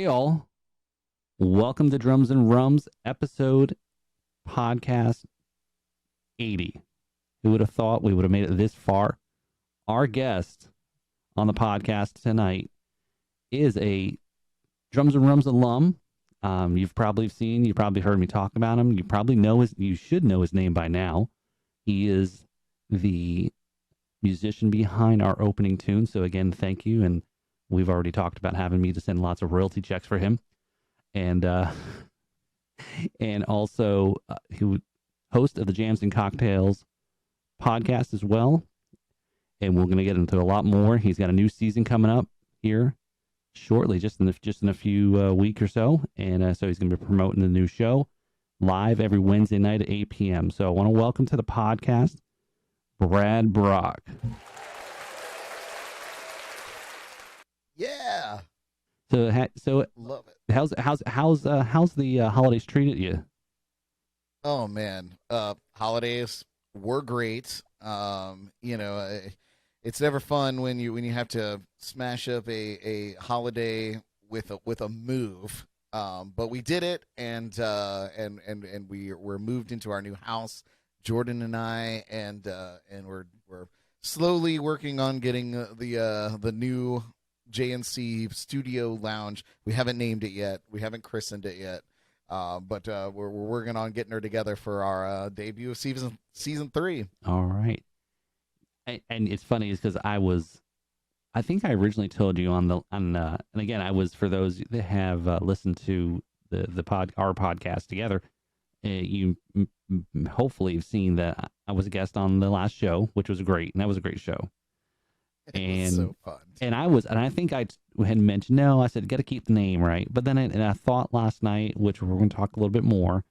Hey all, welcome to Drums and Rums episode podcast 80. Who would have thought we would have made it this far? Our guest on the podcast tonight is a Drums and Rums alum. You've probably heard me talk about him. You should know his name by now. He is the musician behind our opening tune. So again, thank you. And we've already talked about having me to send lots of royalty checks for him. And also host of the Jams and Cocktails podcast as well. And we're going to get into a lot more. He's got a new season coming up here shortly, just in a few weeks or so. And so he's going to be promoting the new show live every Wednesday night at 8 p.m. So I want to welcome to the podcast, Brad Brock. Yeah. So love it. How's the holidays treated you? Oh man, holidays were great. It's never fun when you have to smash up a holiday with a move. But we did it, and we were moved into our new house, Jordan and I, and we're slowly working on getting the new JNC Studio Lounge. We haven't named it yet. We haven't christened it yet. But we're working on getting her together for our debut of season 3. All right. And it's funny is because I think I originally told you and again, I was, for those that have listened to our podcast together, you hopefully have seen that I was a guest on the last show, which was great. And that was a great show. It was so fun. And I think I had mentioned, no, I said, got to keep the name right. But then I thought last night, which we're going to talk a little bit more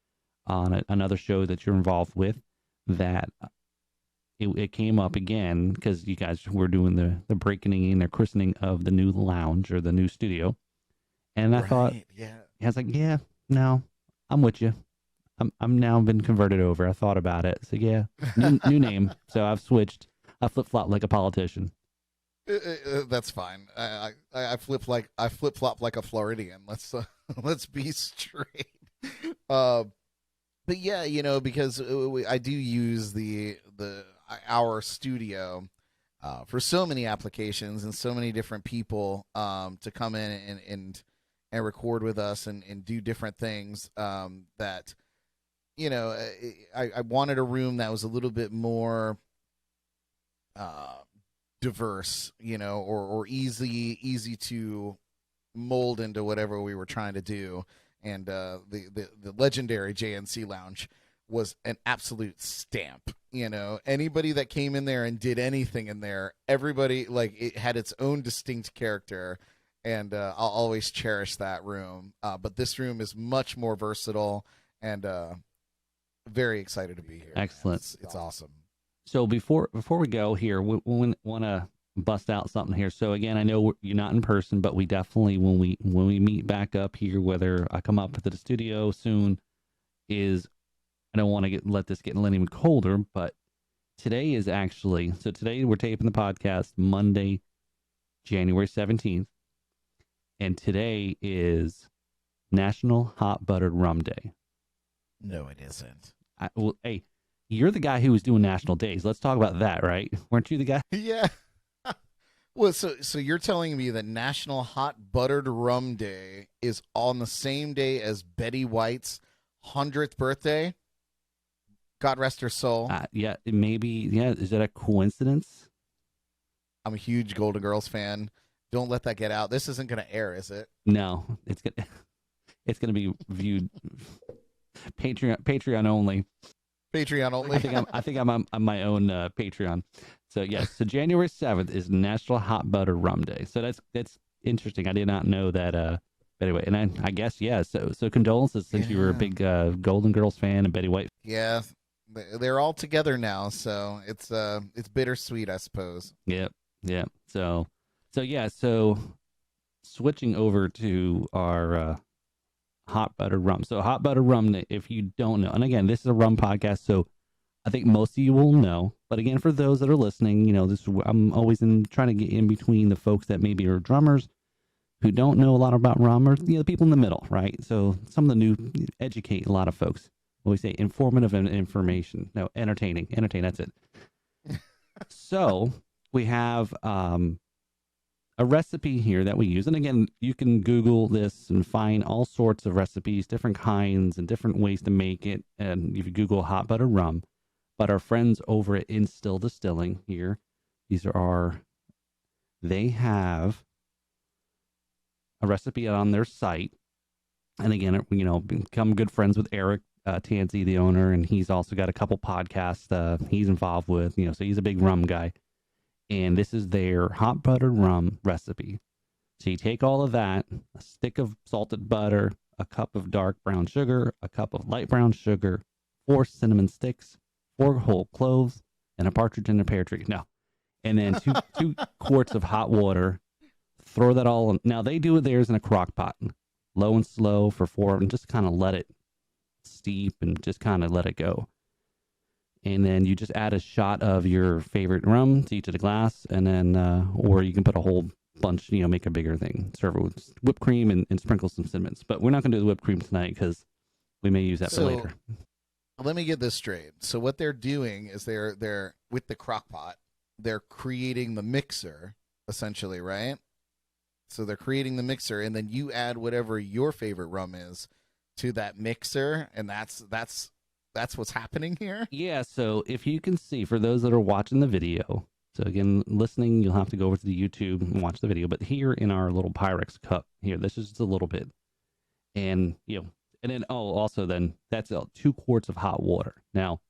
on another show that you're involved with, that it came up again because you guys were doing the breaking and the christening of the new lounge or the new studio. And I thought, yeah. I was like, yeah, no, I'm with you. I'm now been converted over. I thought about it. So yeah, new name. So I've switched. I flip-flop like a politician. That's fine. I flip flop like a Floridian. Let's be straight. But yeah, because I do use our studio for so many applications and so many different people to come in and record with us and do different things that I wanted a room that was a little bit more diverse, or easy to mold into whatever we were trying to do. And the legendary JNC Lounge was an absolute stamp. Anybody that came in there and did anything in there, everybody, like, it had its own distinct character, and I'll always cherish that room. But this room is much more versatile, and very excited to be here. Excellent. It's awesome. So before we go here, we want to bust out something here. So again, I know you're not in person, but we definitely, when we meet back up here, whether I come up to the studio soon, I don't want to let this get any colder, but today we're taping the podcast Monday, January 17th, and today is National Hot Buttered Rum Day. No, it isn't. Hey, you're the guy who was doing National Days. Let's talk about that, right? Weren't you the guy? Yeah. Well, so you're telling me that National Hot Buttered Rum Day is on the same day as Betty White's 100th birthday? God rest her soul. Yeah, maybe. Yeah, is that a coincidence? I'm a huge Golden Girls fan. Don't let that get out. This isn't going to air, is it? No, it's gonna be viewed Patreon only. Patreon only. I think I'm on my own Patreon. So yes, so January 7th is National Hot Butter Rum Day. So that's interesting. I did not know that. But anyway, and I guess yeah. So condolences, since you were a big Golden Girls fan and Betty White. Yeah, they're all together now, so it's bittersweet, I suppose. Yep. So yeah. So switching over to our hot butter rum. So hot butter rum, if you don't know, and again, this is a rum podcast, so I think most of you will know. But again, for those that are listening, I'm always trying to get in between the folks that maybe are drummers who don't know a lot about rum, or the people in the middle, right? So some of the new educate a lot of folks. What we say, informative and information. No, entertaining. Entertain. That's it. So we have a recipe here that we use, and again, you can Google this and find all sorts of recipes, different kinds, and different ways to make it. And if you Google hot butter rum, but our friends over at Instill Distilling here, they have a recipe on their site. And again, become good friends with Eric Tansey, the owner, and he's also got a couple podcasts he's involved with, so he's a big rum guy. And this is their hot buttered rum recipe. So you take all of that, a stick of salted butter, a cup of dark brown sugar, a cup of light brown sugar, 4 cinnamon sticks, 4 whole cloves, and a partridge in a pear tree. No. And then two quarts of hot water. Throw that all in. Now, they do theirs in a crock pot, low and slow for 4, and just kind of let it steep and just kind of let it go. And then you just add a shot of your favorite rum to each of the glass, and then, or you can put a whole bunch, make a bigger thing. Serve it with whipped cream and sprinkle some cinnamons. But we're not going to do the whipped cream tonight because we may use that for later. Let me get this straight. So what they're doing is they're with the crock pot, they're creating the mixer, essentially, right? So they're creating the mixer, and then you add whatever your favorite rum is to that mixer, and that's what's happening here? Yeah, so if you can see, for those that are watching the video, so again, listening, you'll have to go over to the YouTube and watch the video, but here in our little Pyrex cup, here, this is just a little bit. And, and then, also then, that's 2 quarts of hot water. Now,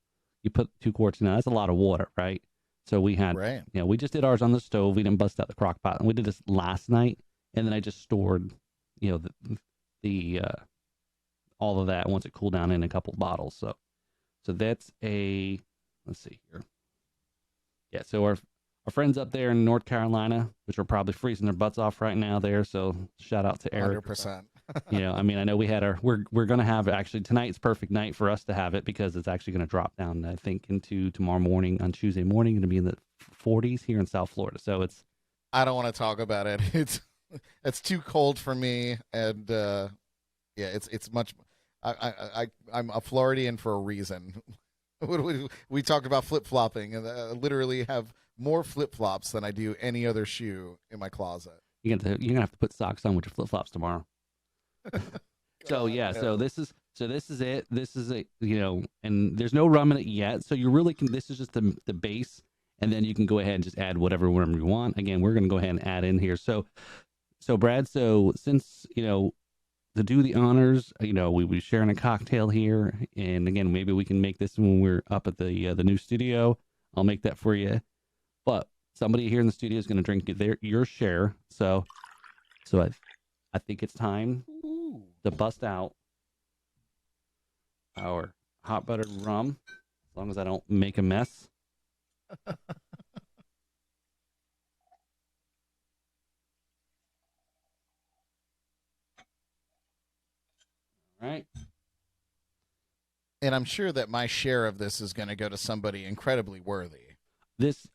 you put 2 quarts, that's a lot of water, right? So we had, right. We just did ours on the stove. We didn't bust out the crock pot. And we did this last night, and then I just stored, the all of that once it cooled down in a couple bottles, so that's let's see here. Yeah, so our friends up there in North Carolina, which are probably freezing their butts off right now there. So shout out to Eric. 100%. I know we had we're going to have, actually, tonight's perfect night for us to have it because it's actually going to drop down, I think, into tomorrow morning, on Tuesday morning, going to be in the 40s here in South Florida. So I don't want to talk about it. It's too cold for me. And it's much, I'm a Floridian for a reason. We talked about flip-flopping, and I literally have more flip-flops than I do any other shoe in my closet. You're gonna have to put socks on with your flip-flops tomorrow. So this is it. This is a and there's no rum in it yet. So you really can. This is just the base, and then you can go ahead and just add whatever rum you want. Again, we're gonna go ahead and add in here. So Brad, since to do the honors, we sharing a cocktail here, and again, maybe we can make this when we're up at the new studio. I'll make that for you. But somebody here in the studio is going to drink your share. So I think it's time to bust out our hot buttered rum, as long as I don't make a mess. All right. And I'm sure that my share of this is going to go to somebody incredibly worthy. This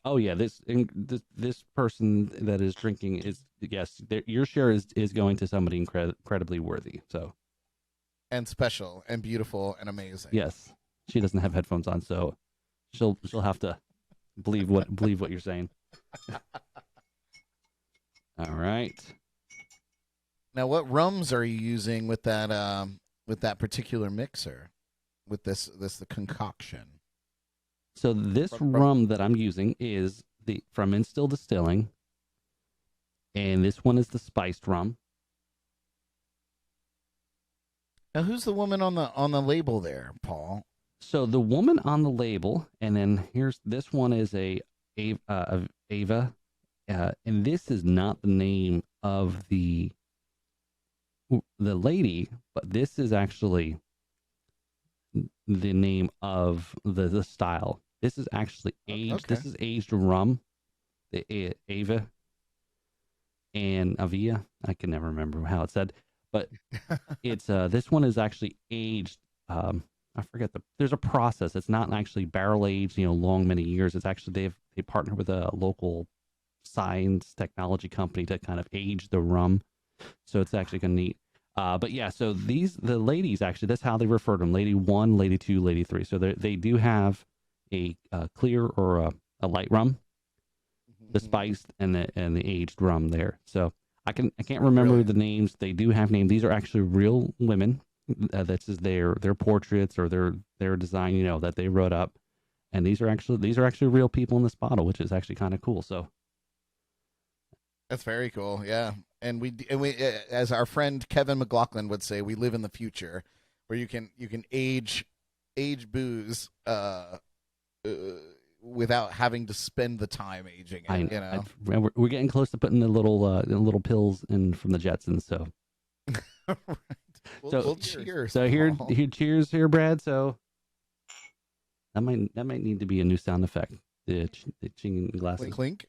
person that is drinking is, yes, your share is going to somebody incredibly worthy. So, and special and beautiful and amazing. Yes, she doesn't have headphones on, so she'll have to believe what you're saying. All right. Now, what rums are you using with that particular mixer? With the concoction. So this rum that I'm using is from Instill Distilling, and this one is the spiced rum. Now, who's the woman on the label there, Paul? So the woman on the label, and then this one is Ava, and this is not the name of the lady, but this is actually the name of the style. This is actually aged. Okay. This is aged rum. The Ava and Avia. I can never remember how it's said, but it's this one is actually aged. I forget there's a process. It's not actually barrel aged, long many years. It's actually they partner with a local science technology company to kind of age the rum. So it's actually kind of neat. But yeah, so the ladies actually, that's how they refer to them: Lady 1, Lady 2, Lady 3. So they do have a clear or a light rum, the spiced and the aged rum there. So I can't remember Brilliant. the names. They do have names. These are actually real women. This is their portraits or their design, you know, that they wrote up. And these are actually real people in this bottle, which is actually kind of cool. So That's very cool. Yeah, and we as our friend Kevin McLaughlin would say, we live in the future, where you can age booze uh, without having to spend the time aging I it. You know. we're getting close to putting the little pills in from the Jetsons. So Right. so Cheers. so here Paul. cheers here, Brad. So that might need to be a new sound effect. The chinging glasses. Clink clink.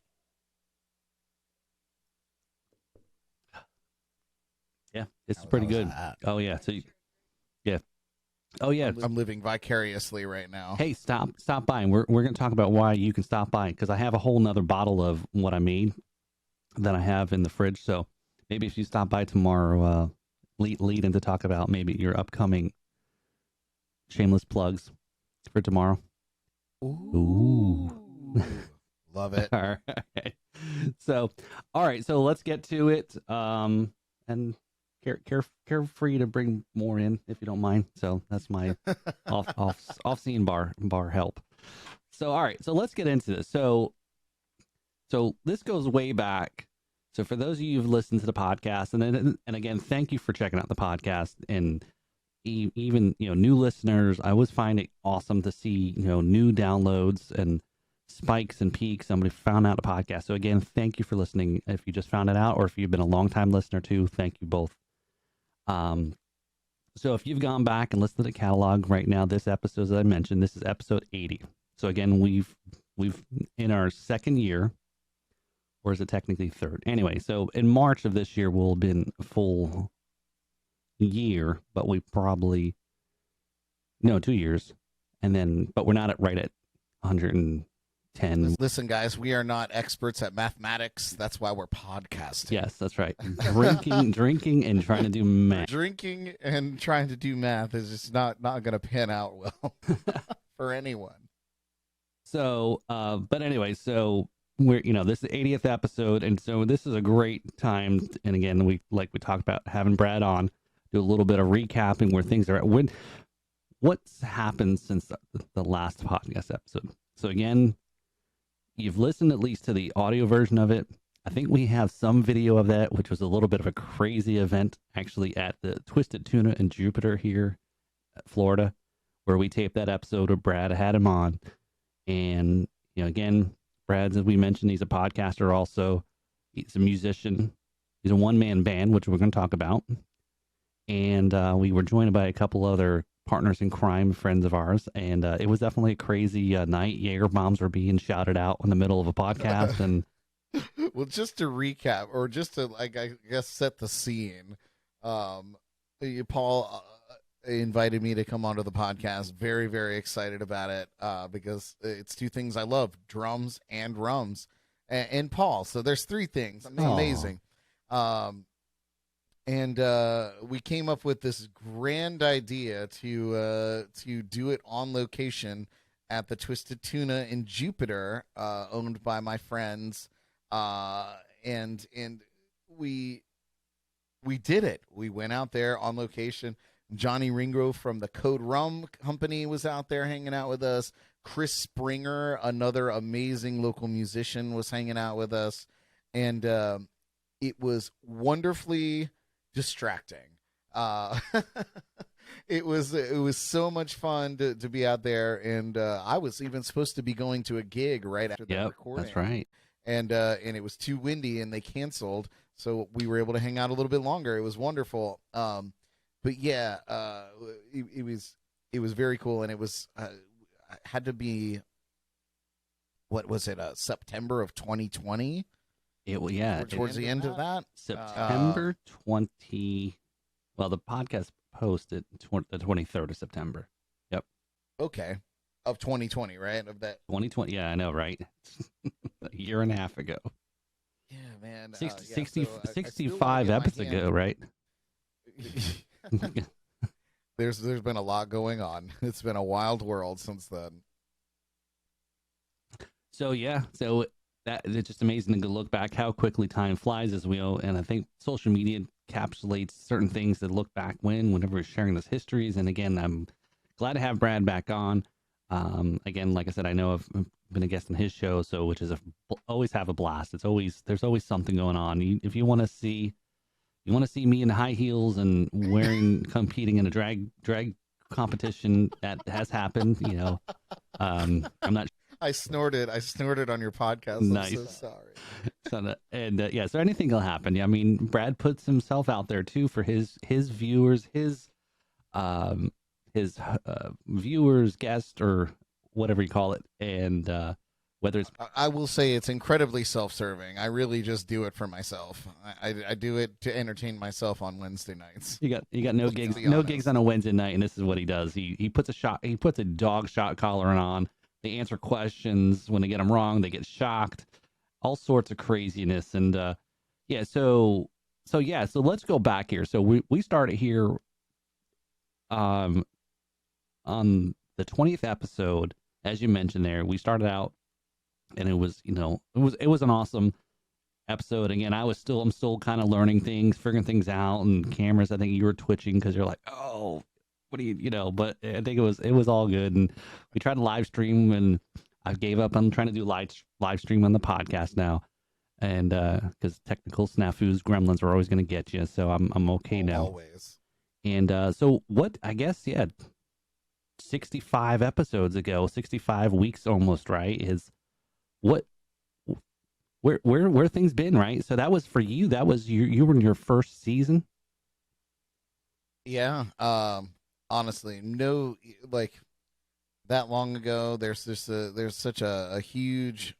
Yeah, it's pretty How was good. that? Oh yeah, yeah. Oh yeah. I'm living vicariously right now. Hey, stop by, and we're gonna talk about why you can stop by, because I have a whole nother bottle of what I made that I have in the fridge. So maybe if you stop by tomorrow, lead in to talk about maybe your upcoming shameless plugs for tomorrow. Ooh. Love it. All right. So, all right. So let's get to it. And care free to bring more in if you don't mind. So that's my off scene bar help. So all right. So let's get into this. So this goes way back. So for those of you who've listened to the podcast, and again, thank you for checking out the podcast, and even new listeners. I always find it awesome to see new downloads and spikes and peaks. Somebody found out the podcast. So again, thank you for listening. If you just found it out, or if you've been a long time listener too, thank you both. So if you've gone back and listened to the catalog right now, this episode, as I mentioned, this is episode 80. So again, we've in our second year, or is it technically third? Anyway, so in March of this year, we'll have been a full year, but we probably, no, 2 years. And then, but we're not right at 110. Listen, guys, we are not experts at mathematics. That's why we're podcasting. Yes, that's right. Drinking and trying to do math. Drinking and trying to do math is just not going to pan out well for anyone. So, but anyway, so we're, this is the 80th episode. And so this is a great time. And again, we talked about having Brad on, do a little bit of recapping where things are at. What's happened since the last podcast episode. So again, you've listened at least to the audio version of it. I think we have some video of that, which was a little bit of a crazy event actually at the Twisted Tuna in Jupiter here at Florida, where we taped that episode with Brad. I had him on. And, again, Brad, as we mentioned, he's a podcaster also. He's a musician. He's a one-man band, which we're going to talk about. And we were joined by a couple other partners in crime, friends of ours. And it was definitely a crazy night. Jaeger bombs were being shouted out in the middle of a podcast. And well, just to recap, or just to, I guess, set the scene, Paul invited me to come onto the podcast. Very, very excited about it because it's two things I love: drums and rums. And Paul. So there's three things. Amazing. And we came up with this grand idea to do it on location at the Twisted Tuna in Jupiter, owned by my friends. And we did it. We went out there on location. Johnny Ringo from the Code Rum Company was out there hanging out with us. Chris Springer, another amazing local musician, was hanging out with us. And it was wonderfully distracting. It was so much fun to be out there. And I was even supposed to be going to a gig right after the recording. That's right. And it was too windy and they canceled. So we were able to hang out a little bit longer. It was wonderful. But yeah, it was very cool, and it was had to be, what was it? September of 2020. Towards the end of that. September 20. Well, the podcast posted the 23rd of September. Yep. Okay, of 2020, right? Of that 2020. Yeah, I know, right? A year and a half ago. Yeah, man. 60, So I still want to 65 get my episodes hand. ago, right? There's been a lot going on. It's been a wild world since then. So yeah, so that it's just amazing to look back how quickly time flies as we and I think social media encapsulates certain things that look back whenever we're sharing those histories. And again, I'm glad to have Brad back on. Again, like I said, I know I've been a guest on his show, so which is always have a blast. There's always something going on. If you want to see me in high heels and competing in a drag competition that has happened, I'm not I snorted on your podcast. I'm so nice. sorry. So anything will happen. Yeah, I mean, Brad puts himself out there too for his viewers, um his viewers, guests, or whatever you call it, and whether it's I will say it's incredibly self-serving. I really just do it for myself. I do it to entertain myself on Wednesday nights. you got no Let's gigs, be no honest. gigs on a Wednesday night, and this is what he does. He puts a dog shot collar on. They answer questions. When they get them wrong, they get shocked. All sorts of craziness. And yeah, so let's go back here. So we started here on the 20th episode, as you mentioned there. We started out, and it was an awesome episode. Again, I'm still kind of learning things, figuring things out, and cameras. I think you were twitching because you're like, oh, what do but I think it was all good. And we tried to live stream, and I gave up on trying to do live stream on the podcast now, and because technical snafus, gremlins are always going to get you. So I'm okay now. Always. And so what? I guess 65 episodes ago, 65 weeks almost, right? Is what where things been, right? So that was for you. That was you were in your first season. Yeah. Honestly, no, like that long ago. There's such a huge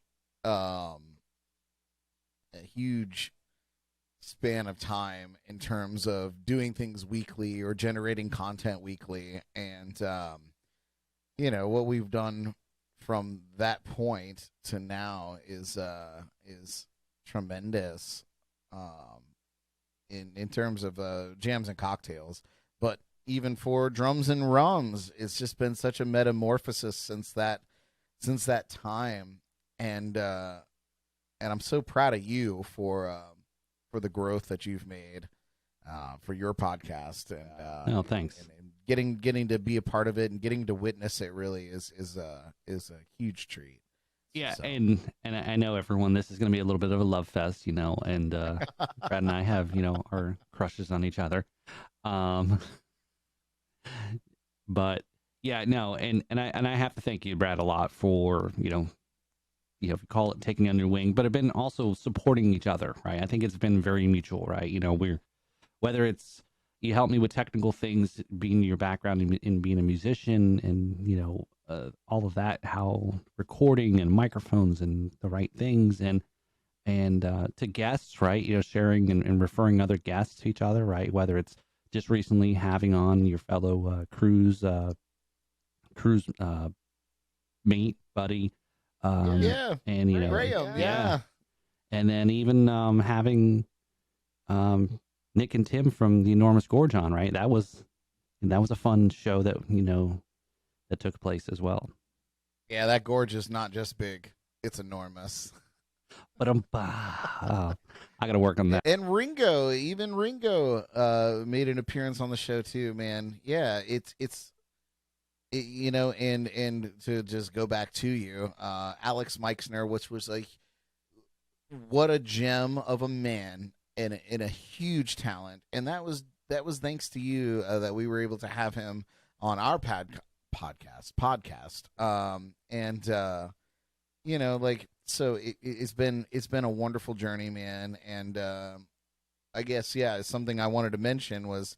span of time in terms of doing things weekly or generating content weekly, and what we've done from that point to now is tremendous, in terms of jams and cocktails. But even for Drums and Rums, it's just been such a metamorphosis since that time, and I'm so proud of you for the growth that you've made for your podcast, and Thanks. And getting to be a part of it and getting to witness it really is a huge treat. Yeah, So. and I know everyone. This is going to be a little bit of a love fest, and Brad and I have our crushes on each other, but yeah, no, and I have to thank you, Brad, a lot for if you call it taking under your wing, but have been also supporting each other, right? I think it's been very mutual, right? Whether it's you help me with technical things, being your background in being a musician, and all of that, how recording and microphones and the right things, and to guests, right? Sharing and referring other guests to each other, right? Whether it's just recently having on your fellow cruise mate, buddy. Yeah. And Graham, yeah. and then even having Nick and Tim from the Enormous Gorge on, right? That was a fun show that that took place as well. Yeah, that gorge is not just big; it's enormous. But I got to work on that. And Ringo made an appearance on the show too, man. Yeah, and to just go back to you, Alex Meixner, which was like, what a gem of a man and a huge talent, and that was thanks to you that we were able to have him on our podcast. So it's been a wonderful journey, man, and I guess something I wanted to mention was,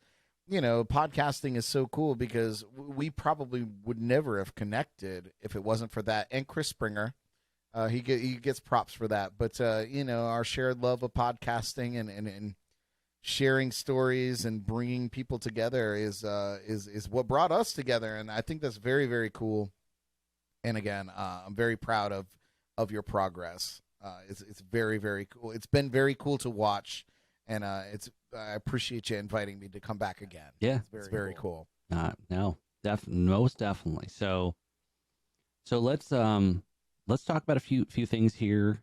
podcasting is so cool because we probably would never have connected if it wasn't for that. And Chris Springer, he gets props for that. But our shared love of podcasting and sharing stories and bringing people together is what brought us together, and I think that's very, very cool. And again, I'm very proud of your progress It's very, very cool. It's been very cool to watch, and I appreciate you inviting me to come back again. Yeah, It's very cool. No, most definitely. So let's talk about a few things here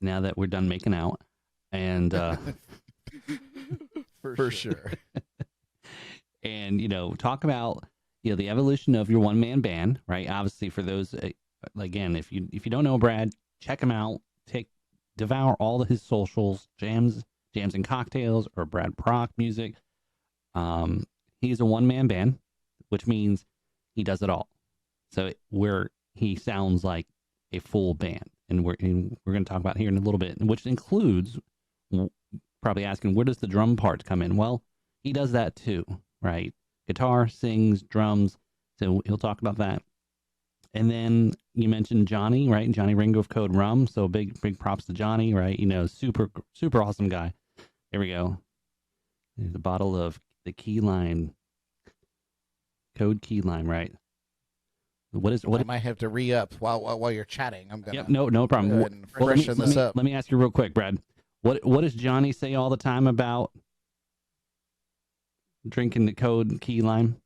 now that we're done making out, and For sure. and talk about the evolution of your one man band, right? Obviously, for those again, if you don't know Brad, check him out. Devour all of his socials, jams and cocktails, or Brad Proc music. He's a one man band, which means he does it all. So he sounds like a full band, and we're going to talk about here in a little bit, which includes probably asking, where does the drum part come in? Well, he does that too, right? Guitar, sings, drums. So he'll talk about that. And then you mentioned Johnny, right? Johnny Ringo of Code Rum. So big props to Johnny, right? Super awesome guy. There we go. There's a bottle of the key lime, Code key lime, right? I might have to re-up while you're chatting. I'm gonna. Yep, no problem. Go ahead and freshen this up. Let me ask you real quick, Brad. What does Johnny say all the time about drinking the Code key lime?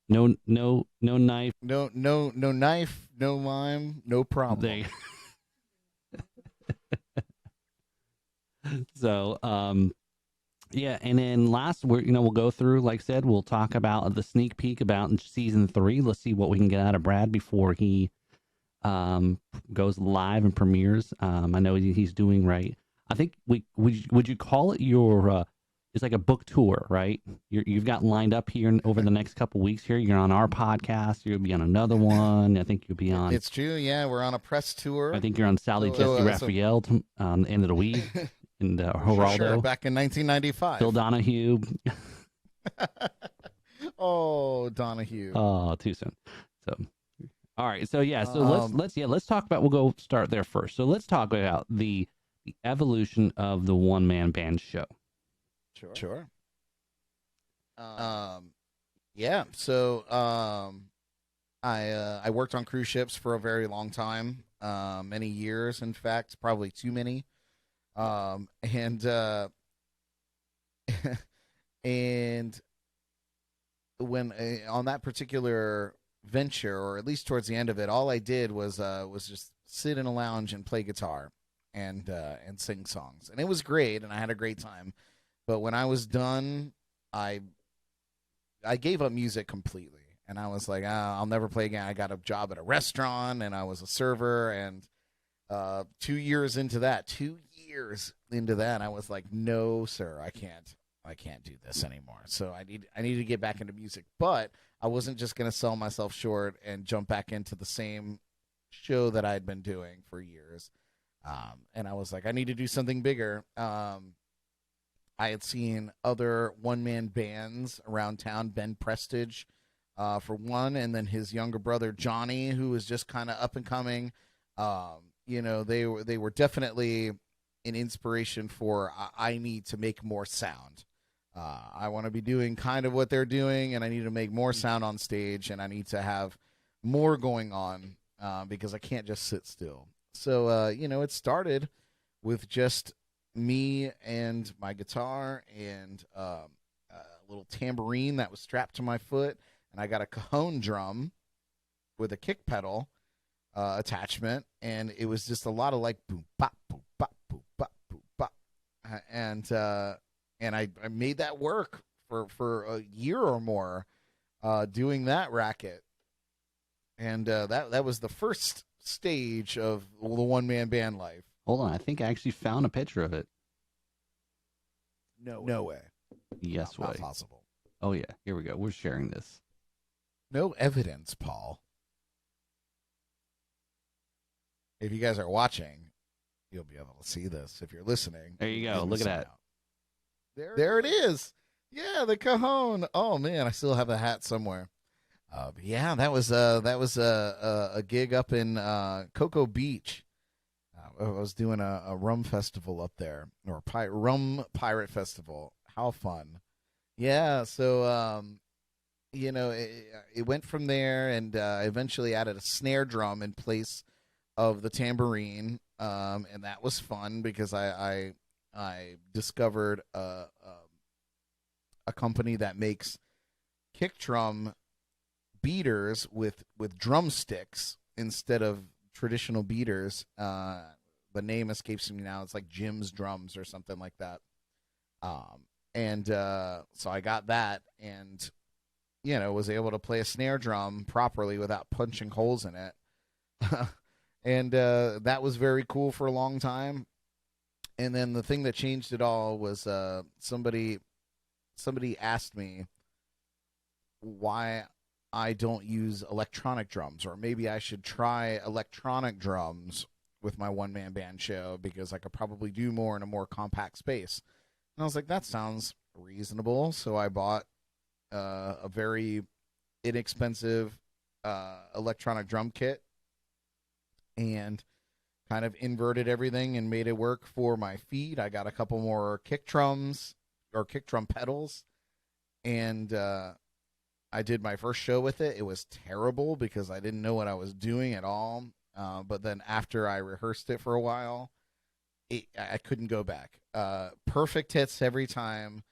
No knife. No knife, no lime, no problem. So, yeah, and then we'll go through, like I said, we'll talk about the sneak peek about season 3. Let's see what we can get out of Brad before he goes live and premieres. I know he's doing right. I think would you call it your it's like a book tour, right? You've got lined up here over the next couple weeks here. You're on our podcast. You'll be on another one. I think you'll be on. It's true. Yeah, we're on a press tour. I think you're on Sally Jesse Raphael on the end of the week. And Geraldo. Sure, back in 1995. Phil Donahue. Oh, Donahue. Oh, too soon. So, all right. So yeah. So let's talk about. We'll go start there first. So let's talk about the evolution of the one man band show. Sure. Yeah. So I worked on cruise ships for a very long time. Many years, in fact, probably too many. And and when on that particular venture, or at least towards the end of it, all I did was just sit in a lounge and play guitar and sing songs, and it was great, and I had a great time. But when I was done, I gave up music completely, and I was like, I'll never play again. I got a job at a restaurant, and I was a server, and 2 years into that, I was like, no, sir, I can't do this anymore. So I need to get back into music. But I wasn't just going to sell myself short and jump back into the same show that I'd been doing for years. And I was like, I need to do something bigger. I had seen other one-man bands around town, Ben Prestige, for one, and then his younger brother, Johnny, who was just kind of up and coming. They were definitely an inspiration for I need to make more sound. I want to be doing kind of what they're doing, and I need to make more sound on stage, and I need to have more going on because I can't just sit still. So, it started with just me and my guitar and a little tambourine that was strapped to my foot, and I got a cajon drum with a kick pedal attachment, and it was just a lot of like boom bop boom bop boom bop boom bop, and I made that work for a year or more, doing that racket, and that was the first stage of the one man band life. Hold on, I think I actually found a picture of it. No way. Yes way. Not possible. Oh yeah, here we go. We're sharing this. No evidence, Paul. If you guys are watching, you'll be able to see this. If you're listening, there you go. Look at that. There it is. Yeah, the cajon. Oh man, I still have the hat somewhere. Yeah, that was a gig up in Cocoa Beach. I was doing a rum festival up there, or rum pirate festival. How fun! Yeah, so it went from there, and eventually added a snare drum in place of the tambourine, and that was fun because I discovered a company that makes kick drum beaters with drumsticks instead of traditional beaters. The name escapes me now. It's like Jim's Drums or something like that. And so I got that, and was able to play a snare drum properly without punching holes in it. And that was very cool for a long time. And then the thing that changed it all was somebody asked me why I don't use electronic drums, or maybe I should try electronic drums with my one-man band show because I could probably do more in a more compact space. And I was like, that sounds reasonable. So I bought a very inexpensive electronic drum kit and kind of inverted everything and made it work for my feet. I got a couple more kick drums or kick drum pedals, and I did my first show with it. It was terrible because I didn't know what I was doing at all. But then after I rehearsed it for a while, I couldn't go back. Perfect hits every time.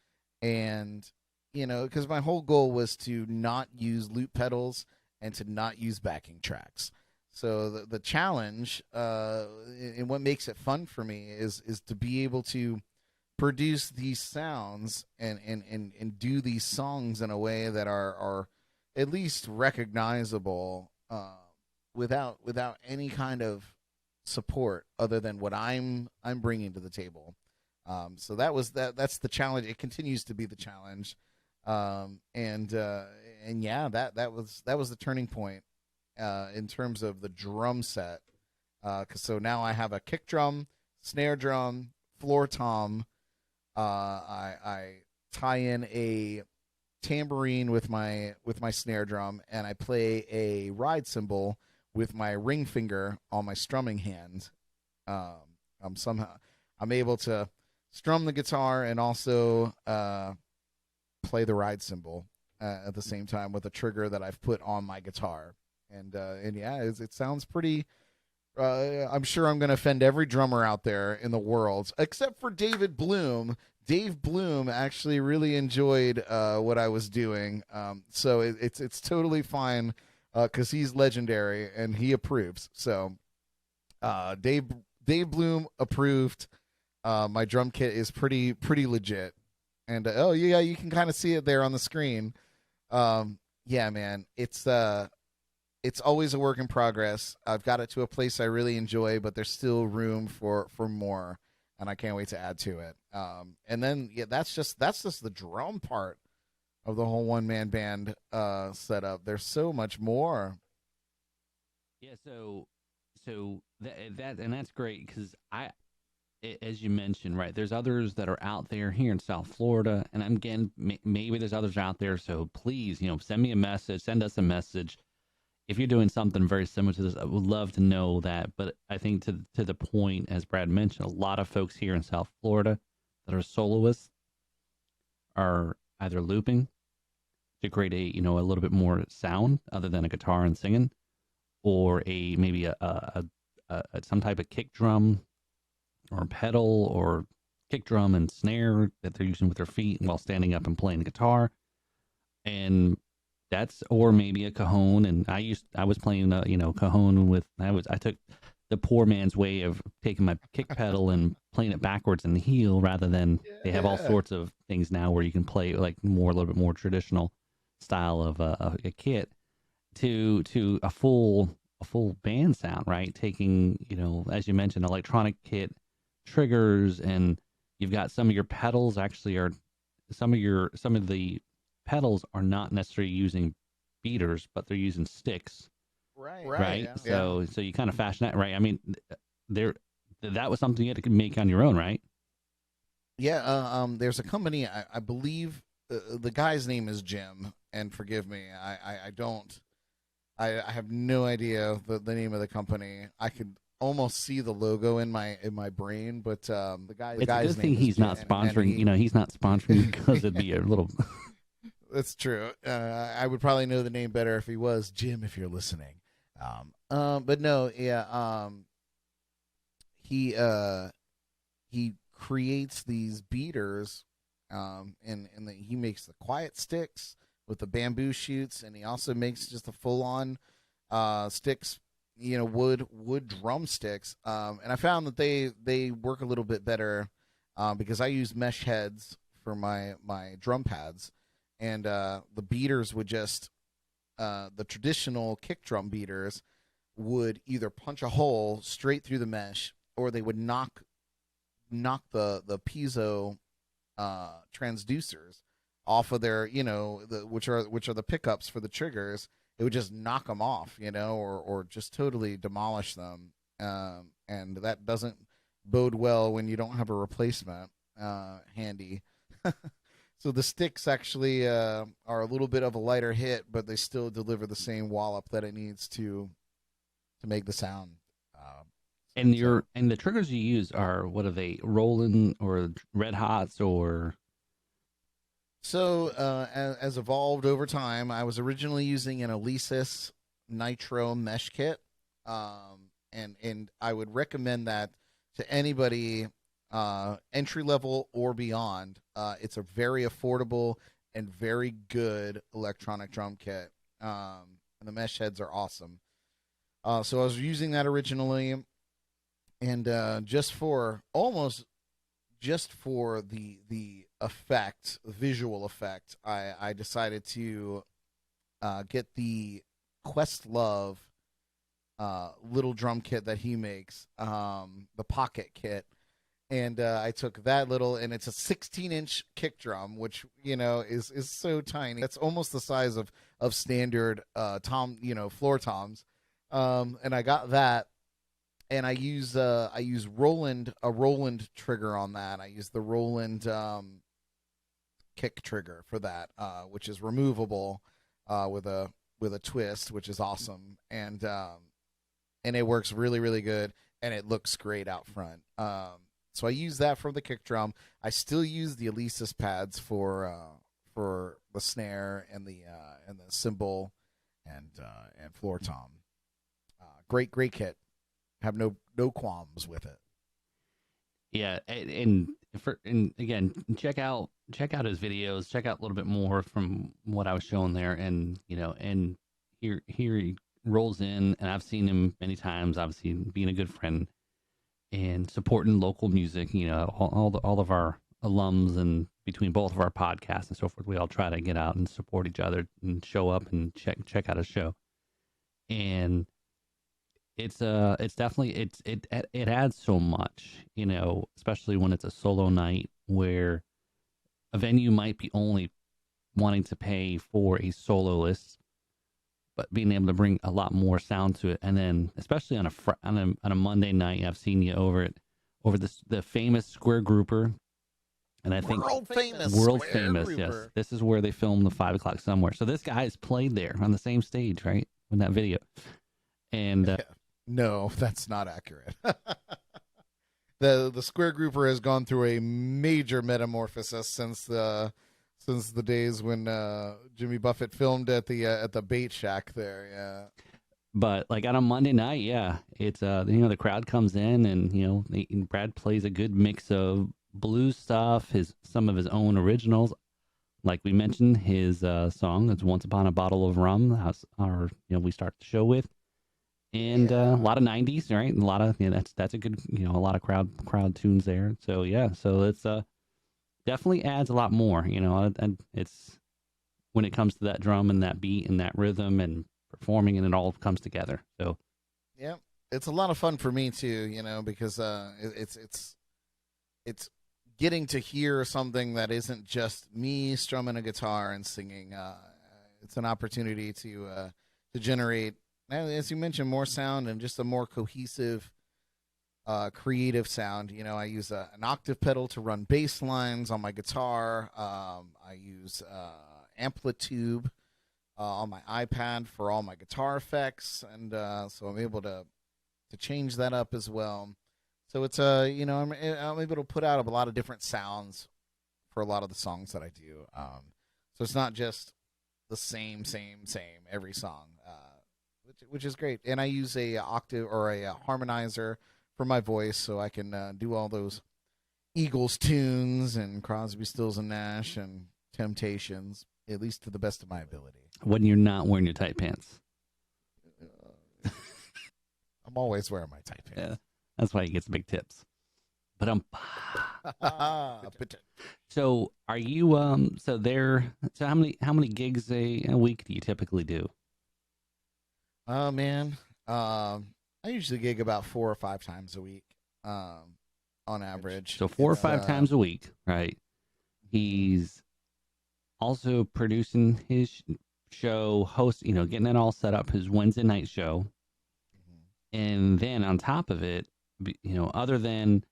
And, because my whole goal was to not use loop pedals and to not use backing tracks. So the challenge and what makes it fun for me is to be able to produce these sounds and do these songs in a way that are at least recognizable without any kind of support other than what I'm bringing to the table. So that's the challenge. It continues to be the challenge. And yeah, that was the turning point in terms of the drum set. So now I have a kick drum, snare drum, floor tom. I tie in a tambourine with my snare drum, and I play a ride cymbal with my ring finger on my strumming hand. I'm able to strum the guitar and also play the ride cymbal at the same time with a trigger that I've put on my guitar. And yeah, it sounds pretty. I'm sure I'm going to offend every drummer out there in the world, except for David Bloom. Dave Bloom actually really enjoyed what I was doing, so it's totally fine because he's legendary and he approves. So Dave Bloom approved. My drum kit is pretty legit, and oh yeah, you can kind of see it there on the screen. Yeah, man, it's always a work in progress. I've got it to a place I really enjoy, but there's still room for more, and I can't wait to add to it. And then yeah, that's just the drum part of the whole one-man band setup. There's so much more. Yeah, so that and that's great because as you mentioned, right, there's others that are out there here in South Florida, and again, maybe there's others out there. So please, send me a message, send us a message. If you're doing something very similar to this, I would love to know that. But I think to the point, as Brad mentioned, a lot of folks here in South Florida that are soloists are either looping to create a little bit more sound other than a guitar and singing, or maybe a some type of kick drum or pedal or kick drum and snare that they're using with their feet while standing up and playing the guitar. And or maybe a cajon, and I was playing cajon with I took the poor man's way of taking my kick pedal and playing it backwards in the heel rather than they have all sorts of things now where you can play like a little bit more traditional style of a kit to a full band sound, right? Taking as you mentioned, electronic kit triggers, and you've got some of your pedals actually are some of the pedals are not necessarily using beaters, but they're using sticks. Right. Yeah. So you kind of fashion that, right? I mean, that was something you had to make on your own, right? Yeah. There's a company, I believe the guy's name is Jim, and forgive me, I don't, I have no idea the name of the company. I could almost see the logo in my brain, but the guy's it's a good thing name he's is Jim, not sponsoring. He's not sponsoring because it'd be a little. That's true. I would probably know the name better if he was Jim, if you're listening. But no, yeah. he creates these beaters, and he makes the quiet sticks with the bamboo shoots, and he also makes just a full on sticks, wood drumsticks. And I found that they work a little bit better because I use mesh heads for my drum pads, and the beaters would just the traditional kick drum beaters would either punch a hole straight through the mesh, or they would knock the piezo transducers off of their, which are the pickups for the triggers. It would just knock them off, or just totally demolish them. And that doesn't bode well when you don't have a replacement handy. So the sticks actually are a little bit of a lighter hit, but they still deliver the same wallop that it needs to make the sound. And the triggers you use are, what are they, Roland or Red Hots or? So as evolved over time, I was originally using an Alesis Nitro mesh kit, and I would recommend that to anybody entry level or beyond. It's a very affordable and very good electronic drum kit, and the mesh heads are awesome. So I was using that originally, and just for the effect, visual effect, I decided to get the Questlove little drum kit that he makes, the pocket kit. And I took that little, and it's a 16-inch kick drum, which is so tiny. That's almost the size of standard floor toms. And I got that, and I use a Roland trigger on that. I use the Roland kick trigger for that, which is removable with a twist, which is awesome, and it works really, really good, and it looks great out front. So I use that for the kick drum. I still use the Alesis pads for the snare and the cymbal and floor tom. Great kit. Have no qualms with it. Yeah, and again, check out his videos. Check out a little bit more from what I was showing there, and and here he rolls in, and I've seen him many times. Obviously, being a good friend and supporting local music. All of our alums, and between both of our podcasts and so forth, we all try to get out and support each other and show up and check out a show. And it's definitely it adds so much, especially when it's a solo night where a venue might be only wanting to pay for a soloist, but being able to bring a lot more sound to it. And then especially on a Monday night, I've seen you over the famous Square Grouper, and I think world famous, Grouper. Yes, this is where they filmed the 5 o'clock somewhere. So this guy's played there on the same stage, right, in that video. And no, that's not accurate. The Square Grouper has gone through a major metamorphosis since the days when Jimmy Buffett filmed at the bait shack there. Yeah. But like on a Monday night, yeah, it's the crowd comes in, and Brad plays a good mix of blues stuff, some of his own originals, like we mentioned, his song "It's Once Upon a Bottle of Rum." We start the show with. And a lot of 90s, right? And a lot of that's a good a lot of crowd tunes there. So yeah, so it's definitely adds a lot more, and it's when it comes to that drum and that beat and that rhythm and performing, and it all comes together. So yeah, it's a lot of fun for me too, because it's getting to hear something that isn't just me strumming a guitar and singing. It's an opportunity to generate, as you mentioned, more sound and just a more cohesive, creative sound. I use an octave pedal to run bass lines on my guitar. I use Amplitude on my iPad for all my guitar effects, and so I'm able to change that up as well. So it's I'm able to put out a lot of different sounds for a lot of the songs that I do. So it's not just the same every song. Which is great. And I use a octave or a harmonizer my voice, so I can do all those Eagles tunes and Crosby, Stills and Nash and Temptations, at least to the best of my ability. When you're not wearing your tight pants. I'm always wearing my tight pants. Yeah, that's why he gets big tips. But so are you so how many gigs a week do you typically do? Oh man. I usually gig about 4 or 5 times a week. On average. So 4 or 5 times a week, right? He's also producing his show, getting it all set up, his Wednesday night show. And then on top of it, other than,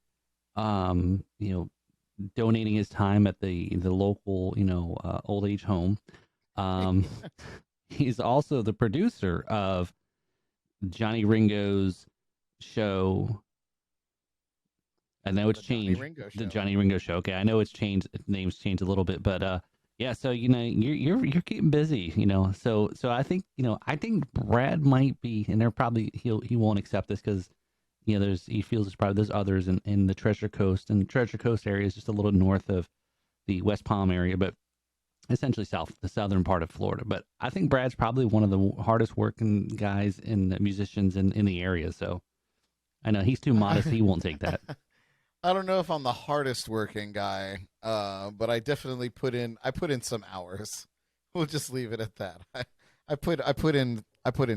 donating his time at the local, old age home, he's also the producer of Johnny Ringo's show. I know it's changed. The Johnny Ringo Show. Okay, I know it's changed. Name's changed a little bit, but yeah. So you're keeping busy. So I think Brad might be, and he won't accept this because he feels there's others in the Treasure Coast, and the Treasure Coast area is just a little north of the West Palm area, but essentially the southern part of Florida. But I think Brad's probably one of the hardest working guys and musicians in the area. So I know he's too modest. He won't take that. I don't know if I'm the hardest working guy, but I definitely put in some hours. We'll just leave it at that. I put in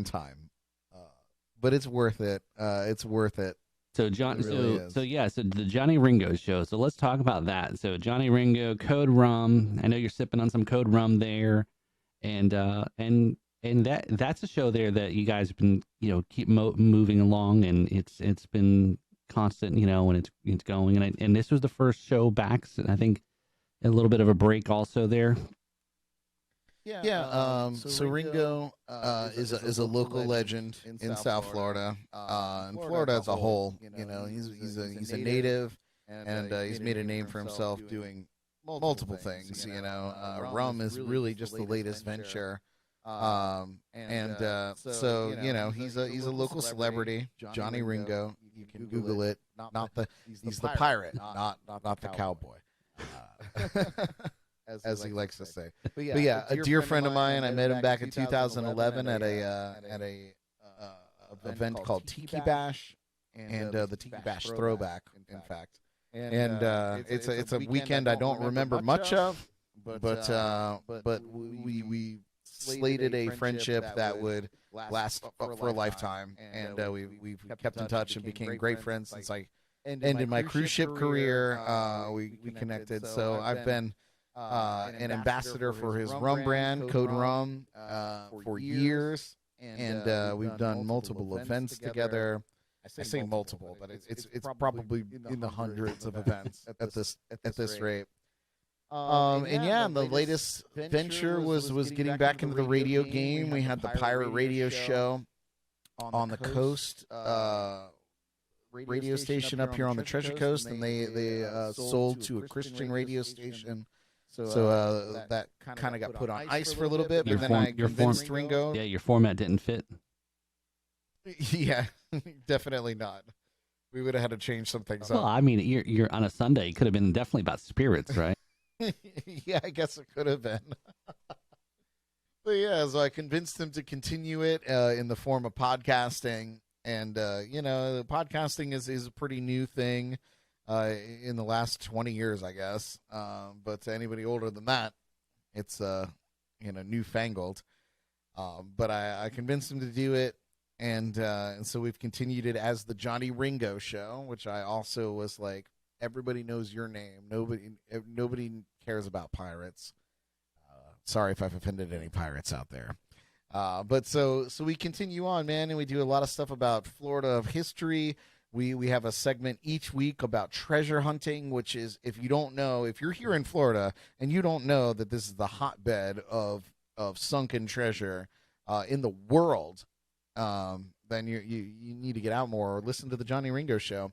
time, but it's worth it. It's worth it. So so the Johnny Ringo Show. So let's talk about that. So Johnny Ringo, Code Rum. I know you're sipping on some Code Rum there, and that's a show there that you guys have been keep moving along, and it's been constant, and it's going, and this was the first show back. So I think a little bit of a break also there. Yeah. So Ringo is a local legend in South Florida, and Florida as a whole. He's a native, and he's made a name for himself doing multiple things. Rum is really just the latest venture. So he's a local celebrity, Johnny Ringo. You can Google it. He's the pirate, not the cowboy, as he likes to say. But yeah, a dear friend of mine. I met him back in 2011 at a event called Tiki Bash, and the Tiki Bash Throwback, in fact. And it's a weekend I don't remember much of, but we slated a friendship that would last for a lifetime, and we've kept in touch and became great friends since I ended my cruise ship career. We connected, so I've been an ambassador for his rum brand, Code Rum, for years, and we've done multiple events together. I say multiple, but it's probably in the hundreds of events at this rate. And the latest venture was getting back into the radio game. We had the pirate radio show on the coast, radio station up here on the Treasure Coast, and they sold to a Christian radio station. So that kind of got put on ice for a little bit, but then I convinced Ringo. Yeah, your format didn't fit. Yeah, definitely not. We would have had to change some things up. Well, I mean, you're on a Sunday. It could have been definitely about spirits, right? Yeah, I guess it could have been. But yeah, so I convinced him to continue it in the form of podcasting. And, podcasting is a pretty new thing in the last 20 years, I guess. But to anybody older than that, it's, newfangled. But I convinced him to do it. And so we've continued it as the Johnny Ringo Show, which I also was like, everybody knows your name. Nobody cares about pirates. Sorry if I've offended any pirates out there. But so we continue on, man, and we do a lot of stuff about Florida history. We have a segment each week about treasure hunting, which is, if you're here in Florida and you don't know that this is the hotbed of sunken treasure in the world, then you need to get out more or listen to the Johnny Ringo Show.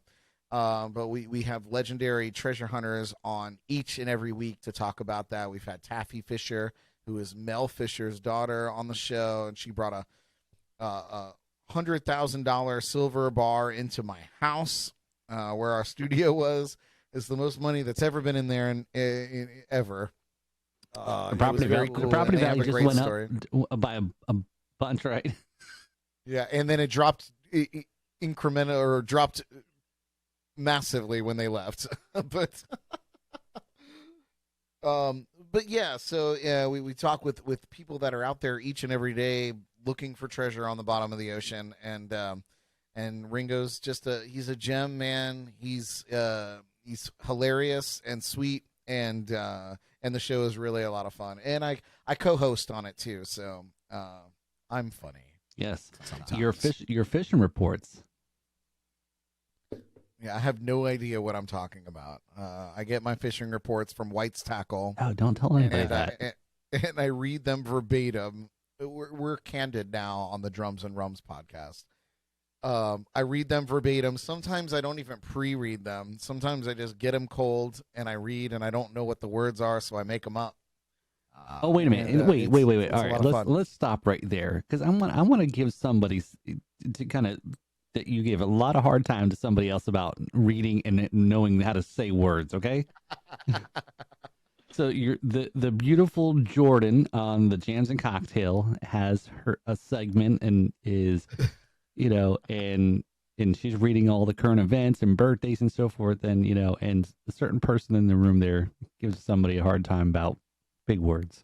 But we have legendary treasure hunters on each and every week to talk about that. We've had Taffy Fisher, who is Mel Fisher's daughter, on the show, and she brought a $100,000 silver bar into my house, where our studio was. It's the most money that's ever been in there ever. The property, cool, the property and they have value a just great went story. up by a bunch, right? Yeah, and then it dropped incremental, or dropped massively when they left. but but yeah, so yeah, we talk with people that are out there each and every day looking for treasure on the bottom of the ocean, and Ringo's just he's a gem, man. He's hilarious and sweet, and the show is really a lot of fun. And I co-host on it too, so I'm funny. Yes. Sometimes. Your fishing reports. Yeah, I have no idea what I'm talking about. I get my fishing reports from White's Tackle. Oh, don't tell anybody that. And I read them verbatim. We're candid now on the Drums and Rums podcast. I read them verbatim. Sometimes I don't even pre-read them. Sometimes I just get them cold and I read, and I don't know what the words are, so I make them up. Oh, wait a minute. And, Wait. All right, let's stop right there, because I want to give somebody to kind of, that you gave a lot of hard time to somebody else about reading and knowing how to say words. Okay. So the beautiful Jordan on the Jams and Cocktail has a segment, and is, and she's reading all the current events and birthdays and so forth, and and a certain person in the room there gives somebody a hard time about big words.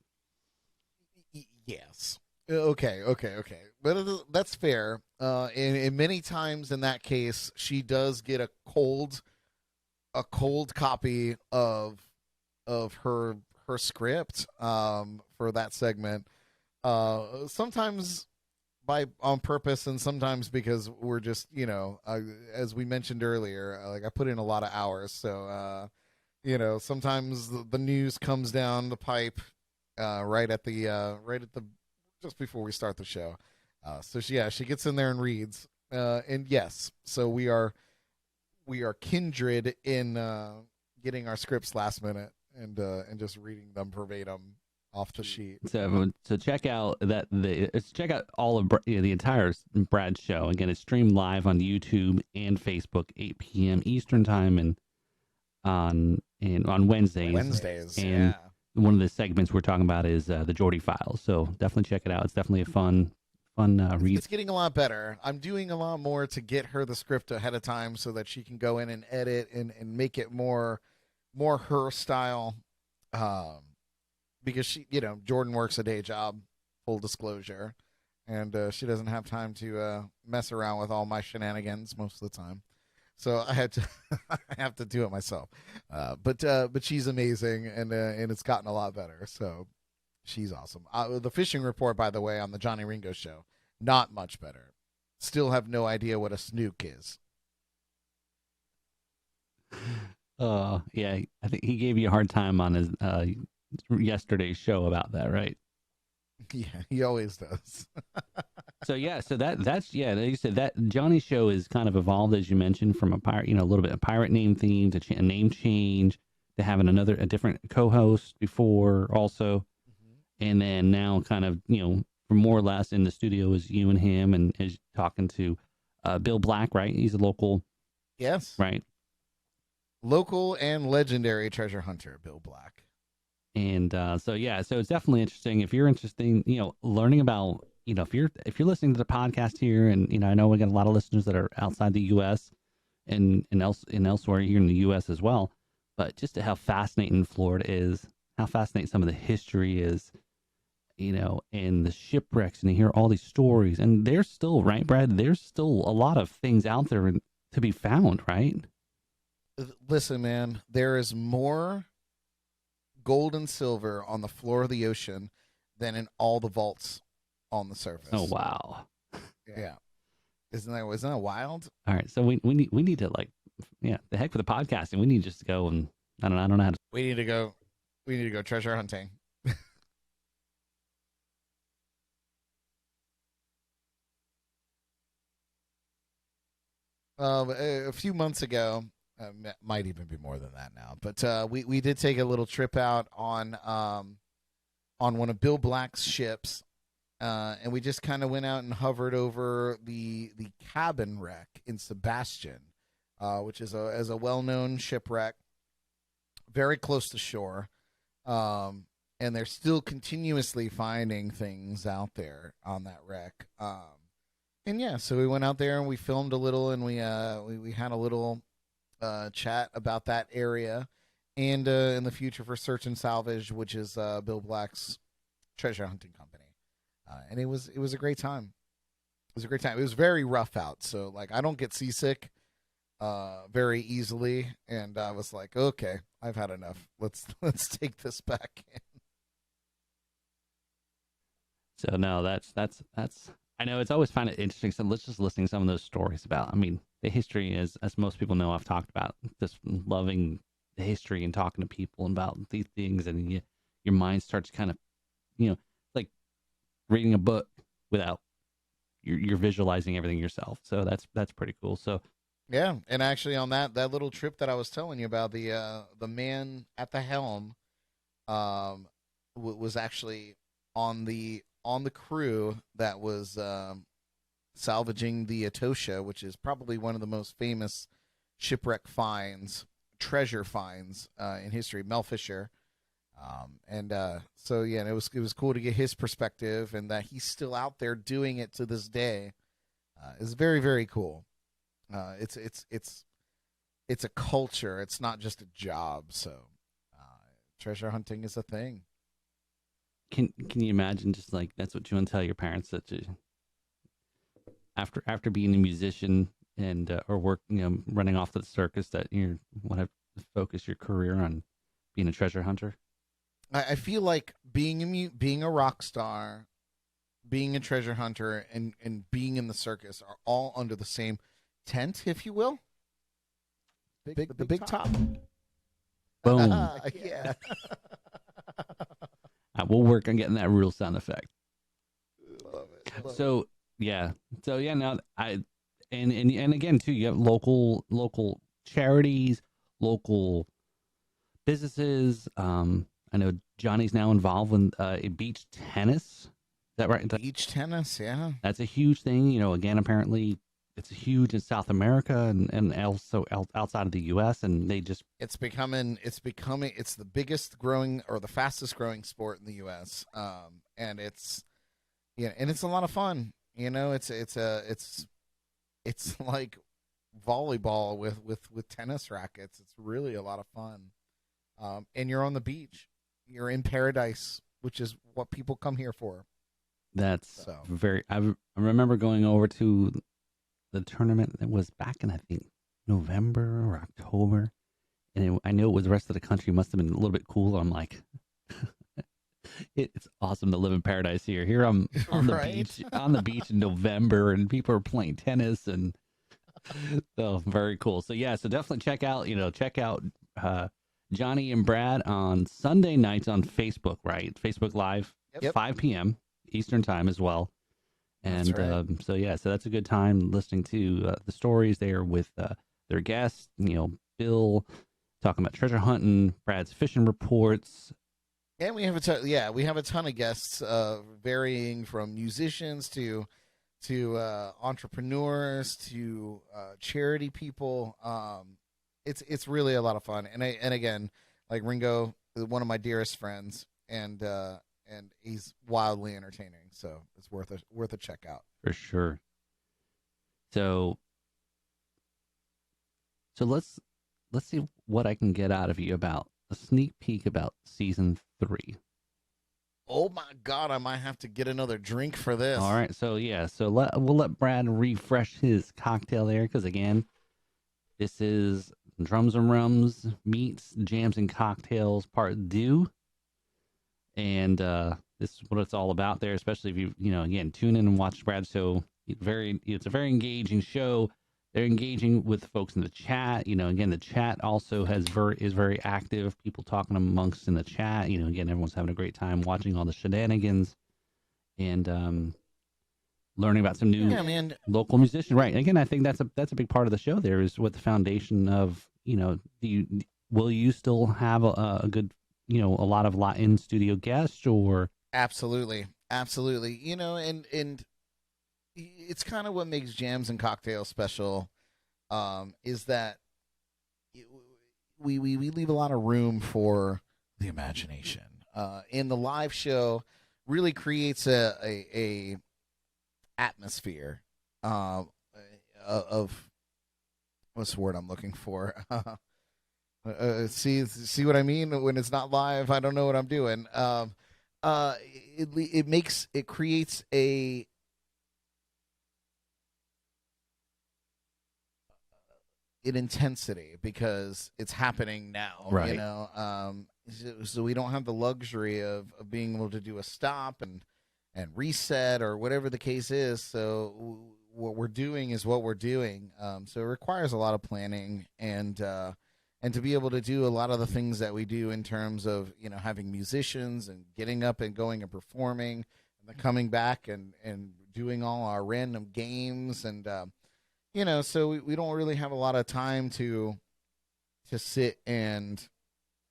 Yes. Okay. But that's fair. And many times in that case, she does get a cold copy of her script for that segment. Sometimes on purpose, and sometimes because we're just, as we mentioned earlier, like I put in a lot of hours, so sometimes the news comes down the pipe right at the just before we start the show. So she gets in there and reads, and yes, so we are kindred in getting our scripts last minute and just reading them verbatim off the sheet. So check out check out all of the entire Brad show. Again, it's streamed live on YouTube and Facebook, 8 p.m. Eastern time, and on Wednesdays. And yeah. One of the segments we're talking about is the Geordie Files. So definitely check it out. It's definitely a fun read. It's getting a lot better. I'm doing a lot more to get her the script ahead of time so that she can go in and edit and make it more her style. Because she, Jordan works a day job, full disclosure, and she doesn't have time to mess around with all my shenanigans most of the time. So I have to do it myself. But she's amazing, and it's gotten a lot better. So she's awesome. The fishing report, by the way, on the Johnny Ringo show, not much better. Still have no idea what a snook is. Yeah, I think he gave you a hard time on his yesterday's show about that, right? Yeah, he always does. So that's like you said, that Johnny show is kind of evolved, as you mentioned, from a pirate, a little bit of pirate name theme to a name change, to having a different co-host before also, and then now kind of for more or less in the studio is you and him, and is talking to Bill Black, right? He's a local, yes, right, local and legendary treasure hunter, Bill Black. And so it's definitely interesting if you're interested in learning about if you're listening to the podcast here, and I know we got a lot of listeners that are outside the U.S. and elsewhere here in the U.S. as well, but just how fascinating Florida is, how fascinating some of the history is, and the shipwrecks, and to hear all these stories, and there's still, right, Brad, there's still a lot of things out there to be found, right? Listen, man, there is more gold and silver on the floor of the ocean than in all the vaults on the surface. Oh wow! Yeah, isn't that wild? All right, so we need to the heck with the podcasting. We need just to go, and I don't know how to. We need to go treasure hunting. A few months ago, might even be more than that now, but we did take a little trip out on one of Bill Black's ships, and we just kind of went out and hovered over the cabin wreck in Sebastian, which is a well known shipwreck, very close to shore. And they're still continuously finding things out there on that wreck. And yeah, so we went out there and we filmed a little, and we had a little chat about that area, and in the future for Search and Salvage, which is Bill Black's treasure hunting company. And it was a great time. It was a great time. It was very rough out, so like I don't get seasick very easily, and I was like, okay, I've had enough. Let's take this back in. So no, that's I know it's always find it interesting. So let's just listening to some of those stories about. I mean, the history is, as most people know, I've talked about just loving the history and talking to people about these things, and your mind starts kind of, like reading a book without you're visualizing everything yourself. So that's pretty cool. So Yeah, and actually on that little trip that I was telling you about, the man at the helm was actually on the crew that was salvaging the Etosha, which is probably one of the most famous shipwreck finds, treasure finds in history. Mel Fisher, and so yeah, and it was cool to get his perspective, and that he's still out there doing it to this day is very very cool. It's a culture. It's not just a job. So treasure hunting is a thing. can you imagine just like that's what you want to tell your parents that you after being a musician and or work running off to the circus that you want to focus your career on being a treasure hunter. I feel like being a rock star, being a treasure hunter, and being in the circus are all under the same tent, if you will. The big top. Boom. Yeah. We'll work on getting that real sound effect. Love it. So yeah, now and again too, you have local charities, local businesses. I know Johnny's now involved in beach tennis. Is that right? Beach tennis, yeah. That's a huge thing. Again, apparently it's huge in South America and also outside of the U.S. And they just it's the biggest growing or the fastest growing sport in the U.S. And it's a lot of fun. It's like volleyball with tennis rackets. It's really a lot of fun. And you're on the beach. You're in paradise, which is what people come here for. That's very. I remember going over to the tournament that was back in I think November or October, and I know it was the rest of the country must have been a little bit cool. I'm like, it's awesome to live in paradise here. Here I'm on the beach in November, and people are playing tennis, and so very cool. So yeah, so definitely check out Johnny and Brad on Sunday nights on Facebook, right? Facebook Live, 5 p.m. Eastern time as well. And right. So that's a good time listening to the stories there with their guests, Bill talking about treasure hunting, Brad's fishing reports. And we have a ton of guests, varying from musicians to entrepreneurs to charity people. It's really a lot of fun, and again, like Ringo, one of my dearest friends, and he's wildly entertaining, so it's worth a check out for sure. So let's see what I can get out of you about a sneak peek about season 3. Oh my God, I might have to get another drink for this. All right, so we'll let Brad refresh his cocktail there, because again, this is Drums and Rums meets Jams and Cocktails Part 2. And this is what it's all about there, especially if you again, tune in and watch Brad's show. It's a very engaging show. They're engaging with folks in the chat. Again, the chat also is very active. People talking amongst in the chat. Again, everyone's having a great time watching all the shenanigans and learning about some new local musicians. Right. And again, I think that's a big part of the show there is with the foundation of, will you still have a good, a lot of in studio guests or? Absolutely. Absolutely. And it's kind of what makes jams and cocktails special. Is that we leave a lot of room for the imagination. And the live show really creates a atmosphere of what's the word I'm looking for? See what I mean? When it's not live, I don't know what I'm doing. It creates a an intensity because it's happening now. Right. So we don't have the luxury of being able to do a stop and reset or whatever the case is. So what we're doing is what we're doing. So it requires a lot of planning and to be able to do a lot of the things that we do in terms of having musicians and getting up and going and performing and then coming back and doing all our random games and so we don't really have a lot of time to sit and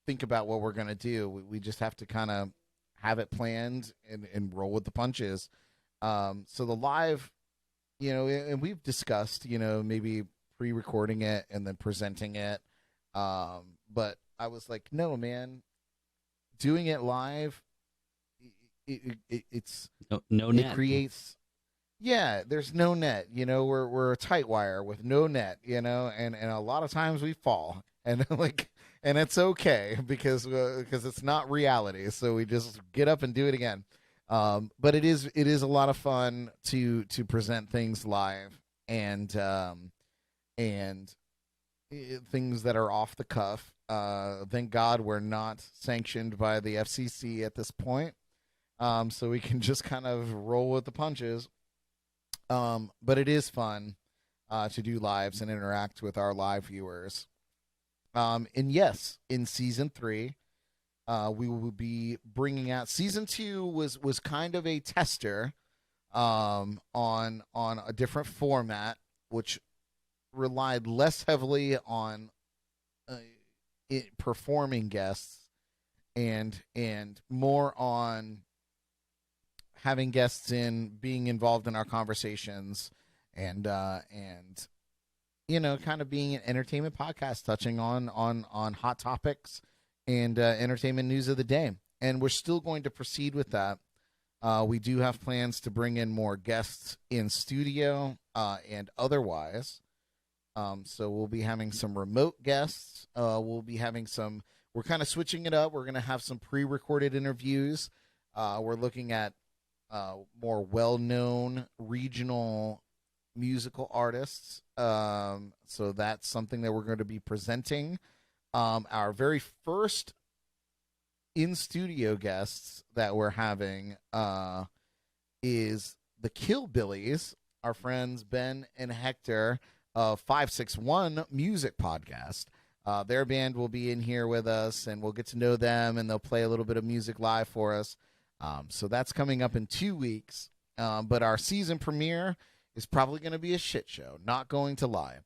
think about what we're going to do. We just have to kind of have it planned and roll with the punches. So the live, and we've discussed, maybe pre-recording it and then presenting it. But I was like, no, man, doing it live, it's no net. It creates. Yeah, there's no net. We're a tight wire with no net. And a lot of times we fall, and and it's okay because it's not reality. So we just get up and do it again. But it is a lot of fun to present things live and things that are off the cuff. Thank God we're not sanctioned by the FCC at this point, so we can just kind of roll with the punches. But it is fun to do lives and interact with our live viewers. And yes, in season 3, we will be bringing out. Season 2 was kind of a tester on a different format, which relied less heavily on performing guests and more on having guests in, being involved in our conversations, and kind of being an entertainment podcast touching on hot topics and entertainment news of the day. And we're still going to proceed with that. We do have plans to bring in more guests in studio and otherwise. So we'll be having some remote guests. We'll be having some. We're kind of switching it up. We're going to have some pre-recorded interviews. We're looking at more well-known regional musical artists. So that's something that we're going to be presenting. Our very first in-studio guests that we're having is the Killbillies, our friends Ben and Hector of 561 Music Podcast. Their band will be in here with us, and we'll get to know them, and they'll play a little bit of music live for us. So that's coming up in 2 weeks. But our season premiere is probably going to be a shit show. Not going to lie.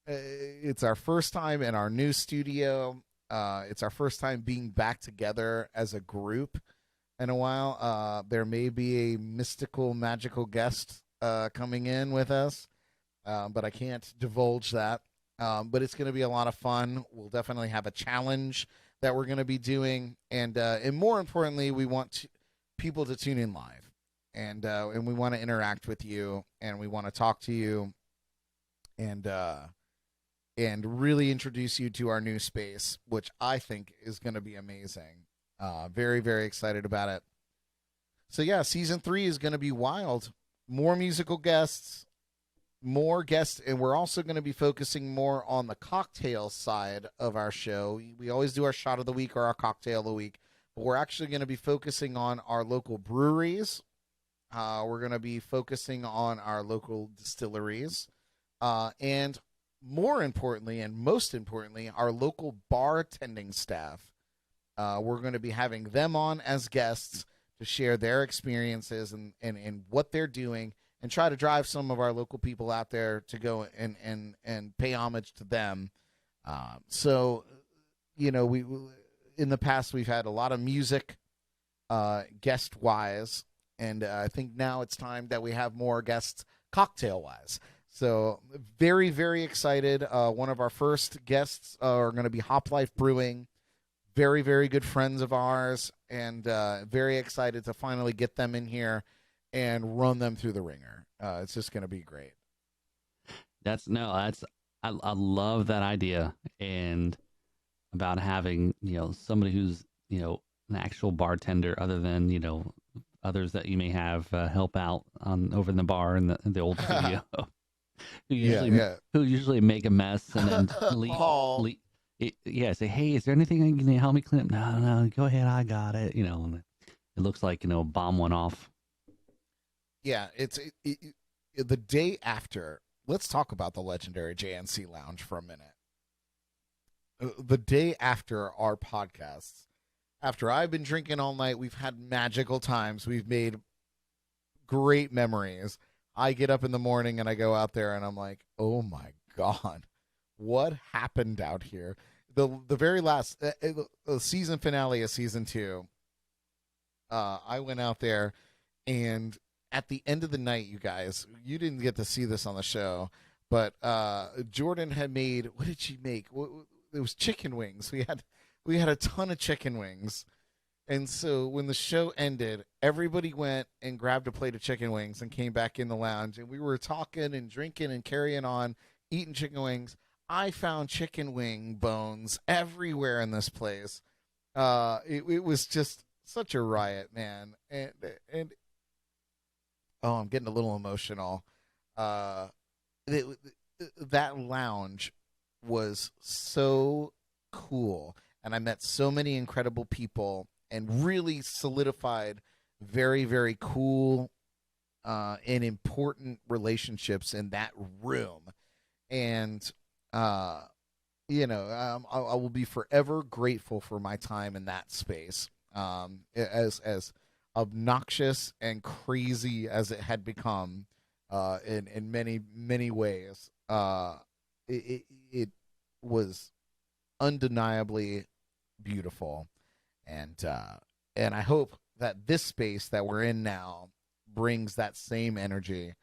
It's our first time in our new studio. It's our first time being back together as a group in a while. There may be a mystical, magical guest coming in with us, but I can't divulge that. But it's going to be a lot of fun. We'll definitely have a challenge that we're going to be doing, and more importantly, we want people to tune in live, and we want to interact with you, and we want to talk to you, and really introduce you to our new space, which I think is going to be amazing. Very, very excited about it. So yeah, season 3 is going to be wild. More musical guests. More guests, and we're also going to be focusing more on the cocktail side of our show. We always do our shot of the week or our cocktail of the week, but we're actually going to be focusing on our local breweries. We're going to be focusing on our local distilleries, and more importantly, and most importantly, our local bartending staff. We're going to be having them on as guests to share their experiences and what they're doing, and try to drive some of our local people out there to go and pay homage to them. So, we in the past we've had a lot of music guest wise, and I think now it's time that we have more guests cocktail wise. So very, very excited. One of our first guests are going to be Hop Life Brewing. Very, very good friends of ours, and very excited to finally get them in here and run them through the ringer. It's just going to be great. I love that idea, and about having, somebody who's, an actual bartender other than, others that you may have help out on over in the bar in the old studio. who usually make a mess and then say, hey, is there anything you can help me clean up? No, go ahead, I got it. And it looks like, bomb went off. Yeah, it's the day after. Let's talk about the legendary JNC Lounge for a minute. The day after our podcasts, after I've been drinking all night, we've had magical times. We've made great memories. I get up in the morning and I go out there and I'm like, oh my God, what happened out here? The very last the season finale of season 2, I went out there, and at the end of the night, you guys, you didn't get to see this on the show, but Jordan had made, what did she make? It was chicken wings. We had a ton of chicken wings. And so when the show ended, everybody went and grabbed a plate of chicken wings and came back in the lounge. And we were talking and drinking and carrying on, eating chicken wings. I found chicken wing bones everywhere in this place. It was just such a riot, man. And oh, I'm getting a little emotional. That lounge was so cool. And I met so many incredible people and really solidified very, very cool and important relationships in that room. And, I will be forever grateful for my time in that space. As obnoxious and crazy as it had become in many, many ways, it was undeniably beautiful. And I hope that this space that we're in now brings that same energy.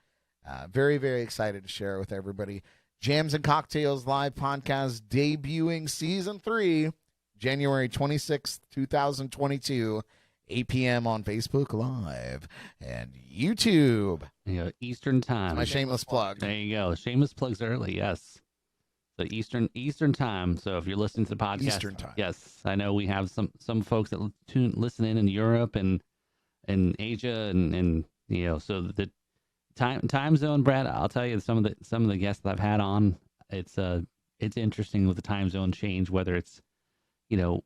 Very, very excited to share with everybody. Jams and Cocktails live podcast debuting season 3, January 26th, 2022, 8 p.m. on Facebook Live and YouTube. Eastern time. That's my shameless plug. There you go. Shameless plugs early. Yes. So Eastern time. So if you're listening to the podcast, Eastern time. Yes, I know we have some folks that listen in Europe and Asia and so the time zone, Brad. I'll tell you some of the guests that I've had on. It's interesting with the time zone change. Whether it's the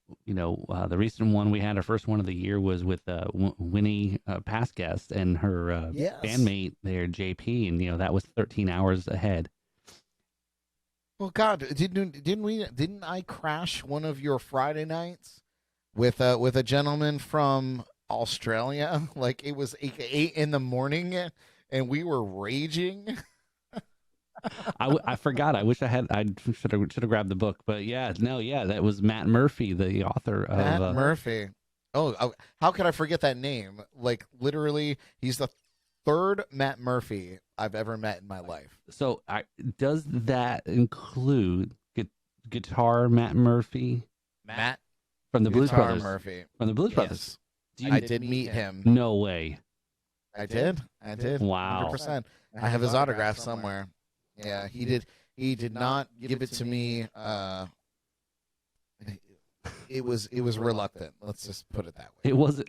recent one we had, our first one of the year was with Winnie, past guest, and her bandmate there, JP, and that was 13 hours ahead. Well, God, didn't I crash one of your Friday nights with a gentleman from Australia? Like, it was 8 in the morning and we were raging. I forgot. I wish I should have grabbed the book, but that was Matt Murphy, the author of Matt Murphy. Oh, how could I forget that name? Like, literally, he's the third Matt Murphy I've ever met in my life. So, does that include guitar Matt Murphy? Matt from the Blues Brothers. Murphy From the Blues Brothers. I did meet him. No way. I did. Wow. 100%. I have his autograph somewhere. Yeah, he did. He did not give it to me. It was reluctant. Let's just put it that way. It was.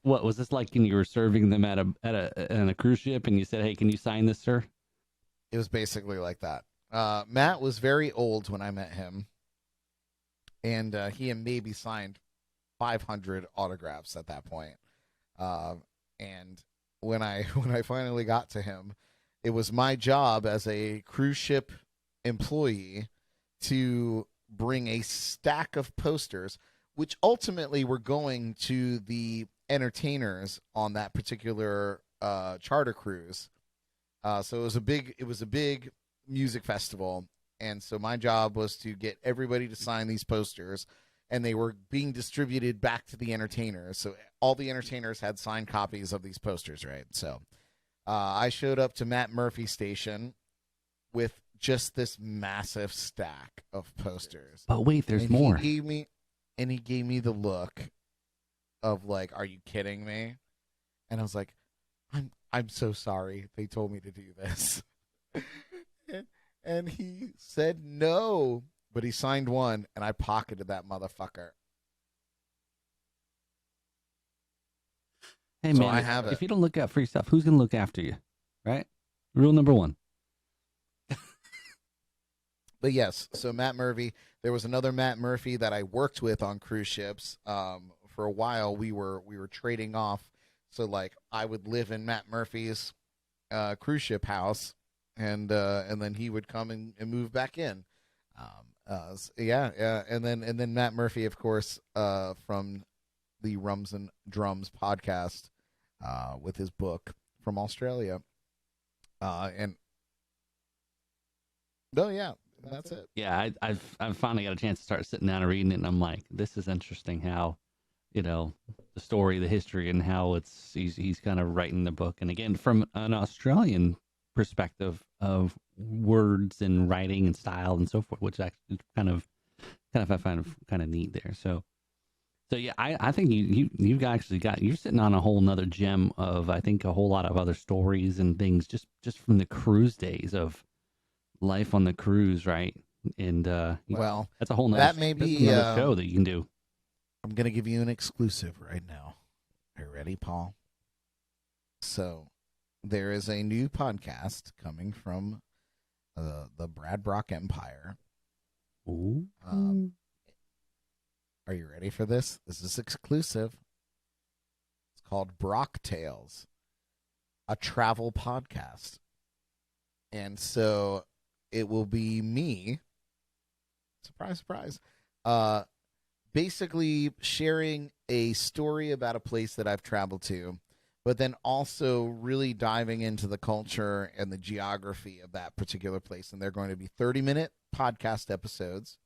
What was this like? When you were serving them at a cruise ship, and you said, "Hey, can you sign this, sir?" It was basically like that. Matt was very old when I met him, and he had maybe signed 500 autographs at that point. And when I finally got to him, it was my job as a cruise ship employee to bring a stack of posters, which ultimately were going to the entertainers on that particular charter cruise. So it was a big music festival, and so my job was to get everybody to sign these posters and they were being distributed back to the entertainers. So all the entertainers had signed copies of these posters, right? So I showed up to Matt Murphy's station with just this massive stack of posters. But wait, there's and more. He gave me the look of like, "Are you kidding me?" And I was like, I'm so sorry. They told me to do this. And he said no, but he signed one, and I pocketed that motherfucker. Hey, So man, I have if it. you don't look out for yourself, who's going to look after you? Right? Rule number 1. But yes, so Matt Murphy, there was another Matt Murphy that I worked with on cruise ships. For a while, we were trading off. So like, I would live in Matt Murphy's cruise ship house, and then he would come and move back in. And then Matt Murphy, of course, from the Drums and Rums podcast, with his book from Australia, and oh yeah. That's it. Yeah, I've finally got a chance to start sitting down and reading it, and I'm like, this is interesting how, the story, the history, and how he's kind of writing the book. And again, from an Australian perspective of words and writing and style and so forth, which actually kind of I find kind of neat there. So yeah, I think you've actually you're sitting on a whole nother gem of, I think, a whole lot of other stories and things just from the cruise days of life on the cruise, right? And well, that's a whole nother, that may be another show that you can do. I'm gonna give you an exclusive right now. Are you ready, Paul? So there is a new podcast coming from the Brad Brock Empire. Ooh. Are you ready for this? This is exclusive. It's called Brock Tales, a travel podcast. And so it will be me, surprise, surprise, basically sharing a story about a place that I've traveled to, but then also really diving into the culture and the geography of that particular place. And they're going to be 30-minute podcast episodes.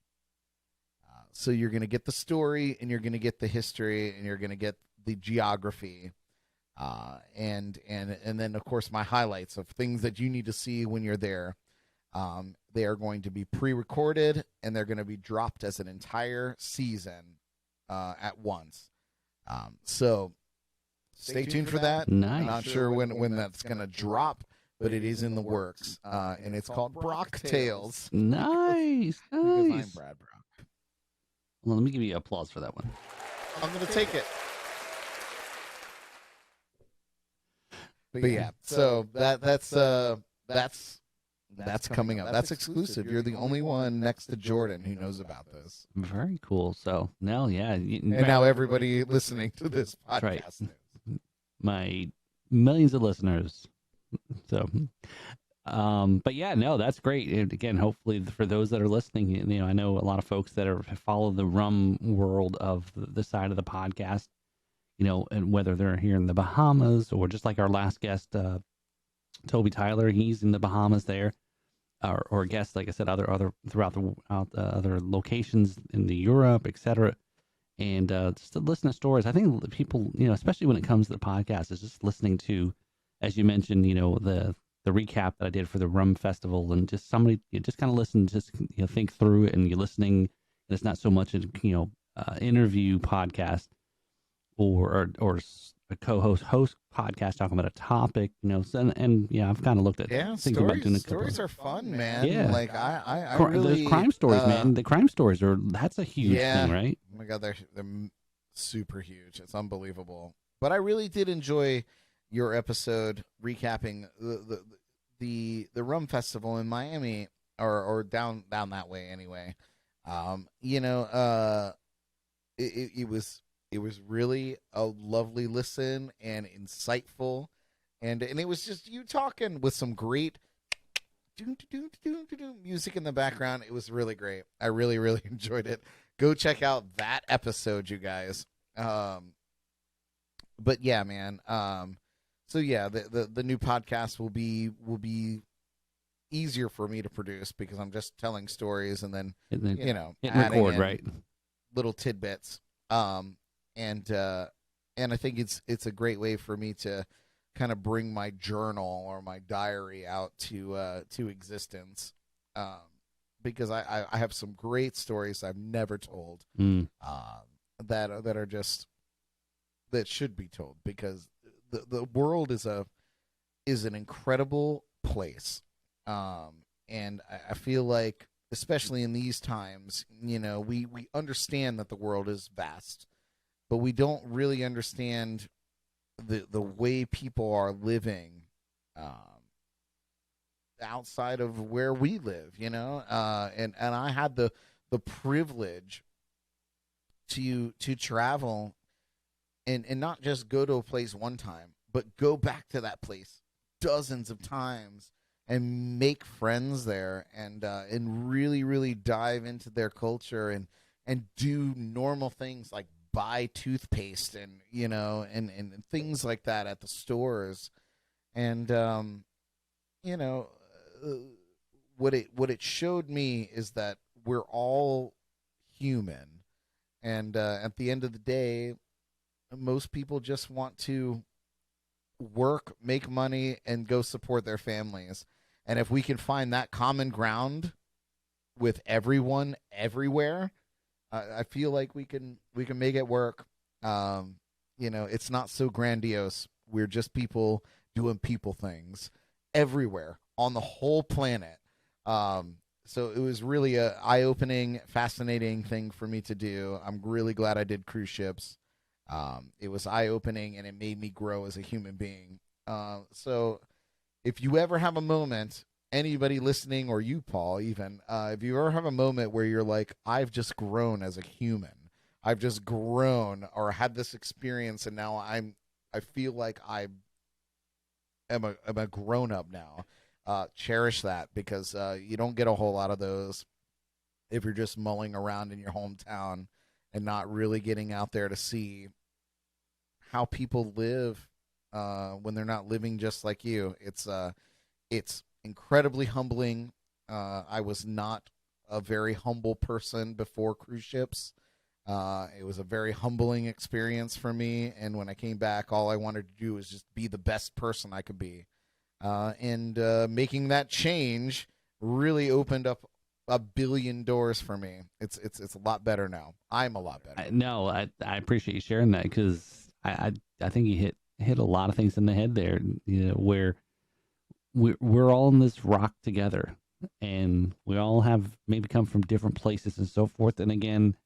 So you're going to get the story, and you're going to get the history, and you're going to get the geography. And then, of course, my highlights of things that you need to see when you're there. They are going to be pre-recorded, and they're going to be dropped as an entire season at once. So stay tuned for that. Nice. I'm not sure when that's going to drop, but it is in the works. And it's called Brock Tales. Nice. Because I'm Nice. Brad Brock. Well, let me give you applause for that one. I'm going to take it. But yeah, so that's coming up. That's exclusive. You're the only one next to Jordan who knows about this. Very cool. So now, yeah, And now everybody listening to this podcast right. knows. My millions of listeners. So, but yeah, no, that's great. And again, hopefully for those that are listening, I know a lot of folks that follow the rum world of the side of the podcast, and whether they're here in the Bahamas or just like our last guest, Toby Tyler, he's in the Bahamas there, or guests, like I said, other throughout the other locations in the Europe, etc. And just to listen to stories. I think people, especially when it comes to the podcast, is just listening to, as you mentioned, the recap that I did for the Rum Festival, and just somebody just kind of listen, just think through it, and you're listening. And it's not so much an interview podcast or a co-host podcast talking about a topic, and I've kind of looked at thinking about doing a couple stories are fun, man. Yeah, like I really, those crime stories, man. The crime stories that's a huge thing, right? Oh my god, they're super huge. It's unbelievable. But I really did enjoy your episode recapping the Rum Festival in Miami, or down that way anyway. It was really a lovely listen and insightful, and it was just you talking with some great music in the background. It was really great. I really, really enjoyed it. Go check out that episode, you guys. But yeah, man. So yeah, the new podcast will be easier for me to produce because I'm just telling stories and then hit adding record, in, right? little tidbits. Um, and I think it's a great way for me to kind of bring my journal or my diary out to existence. Um, because I have some great stories I've never told, Mm. that are just that should be told, because the world is an incredible place. And I feel like, especially in these times, we understand that the world is vast, but we don't really understand the way people are living, um, outside of where we live. And I had the privilege to travel, and not just go to a place one time, but go back to that place dozens of times and make friends there, and really really dive into their culture, and do normal things like buy toothpaste, and and things like that at the stores. And you know uh, what it showed me is that we're all human, and at the end of the day, most people just want to work, make money, and go support their families. And if we can find that common ground with everyone everywhere, I feel like we can make it work. Um, it's not so grandiose. We're just people doing people things everywhere on the whole planet. So it was really a eye-opening, fascinating thing for me to do. I'm really glad I did cruise ships. It was eye-opening, and it made me grow as a human being. So if you ever have a moment, anybody listening, or you, Paul, even, if you ever have a moment where you're like, I've just grown as a human, I've just grown, or had this experience, and now I feel like I'm a grown up now. Cherish that, because you don't get a whole lot of those if you're just mulling around in your hometown and not really getting out there to see how people live, when they're not living just like you. It's incredibly humbling. I was not a very humble person before cruise ships. It was a very humbling experience for me, and when I came back, all I wanted to do was just be the best person I could be. And making that change really opened up a billion doors for me. It's a lot better now. I'm a lot better. No, I appreciate you sharing that, because I think you hit a lot of things in the head there. Where we're all in this rock together, and we all have maybe come from different places and so forth. And again,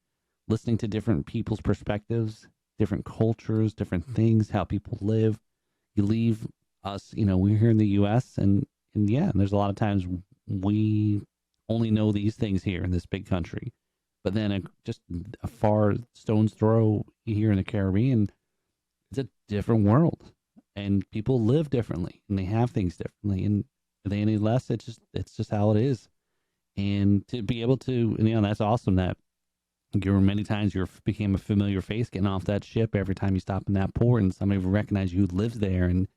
listening to different people's perspectives, different cultures, different things, how people live. You leave us, we're here in the U.S. and yeah, there's a lot of times we only know these things here in this big country, but then just a far stone's throw here in the Caribbean, it's a different world, and people live differently, and they have things differently, and they any less. It's just how it is, and to be able to, that's awesome that you were many times you became a familiar face getting off that ship every time you stop in that port, and somebody would recognize you lives there, and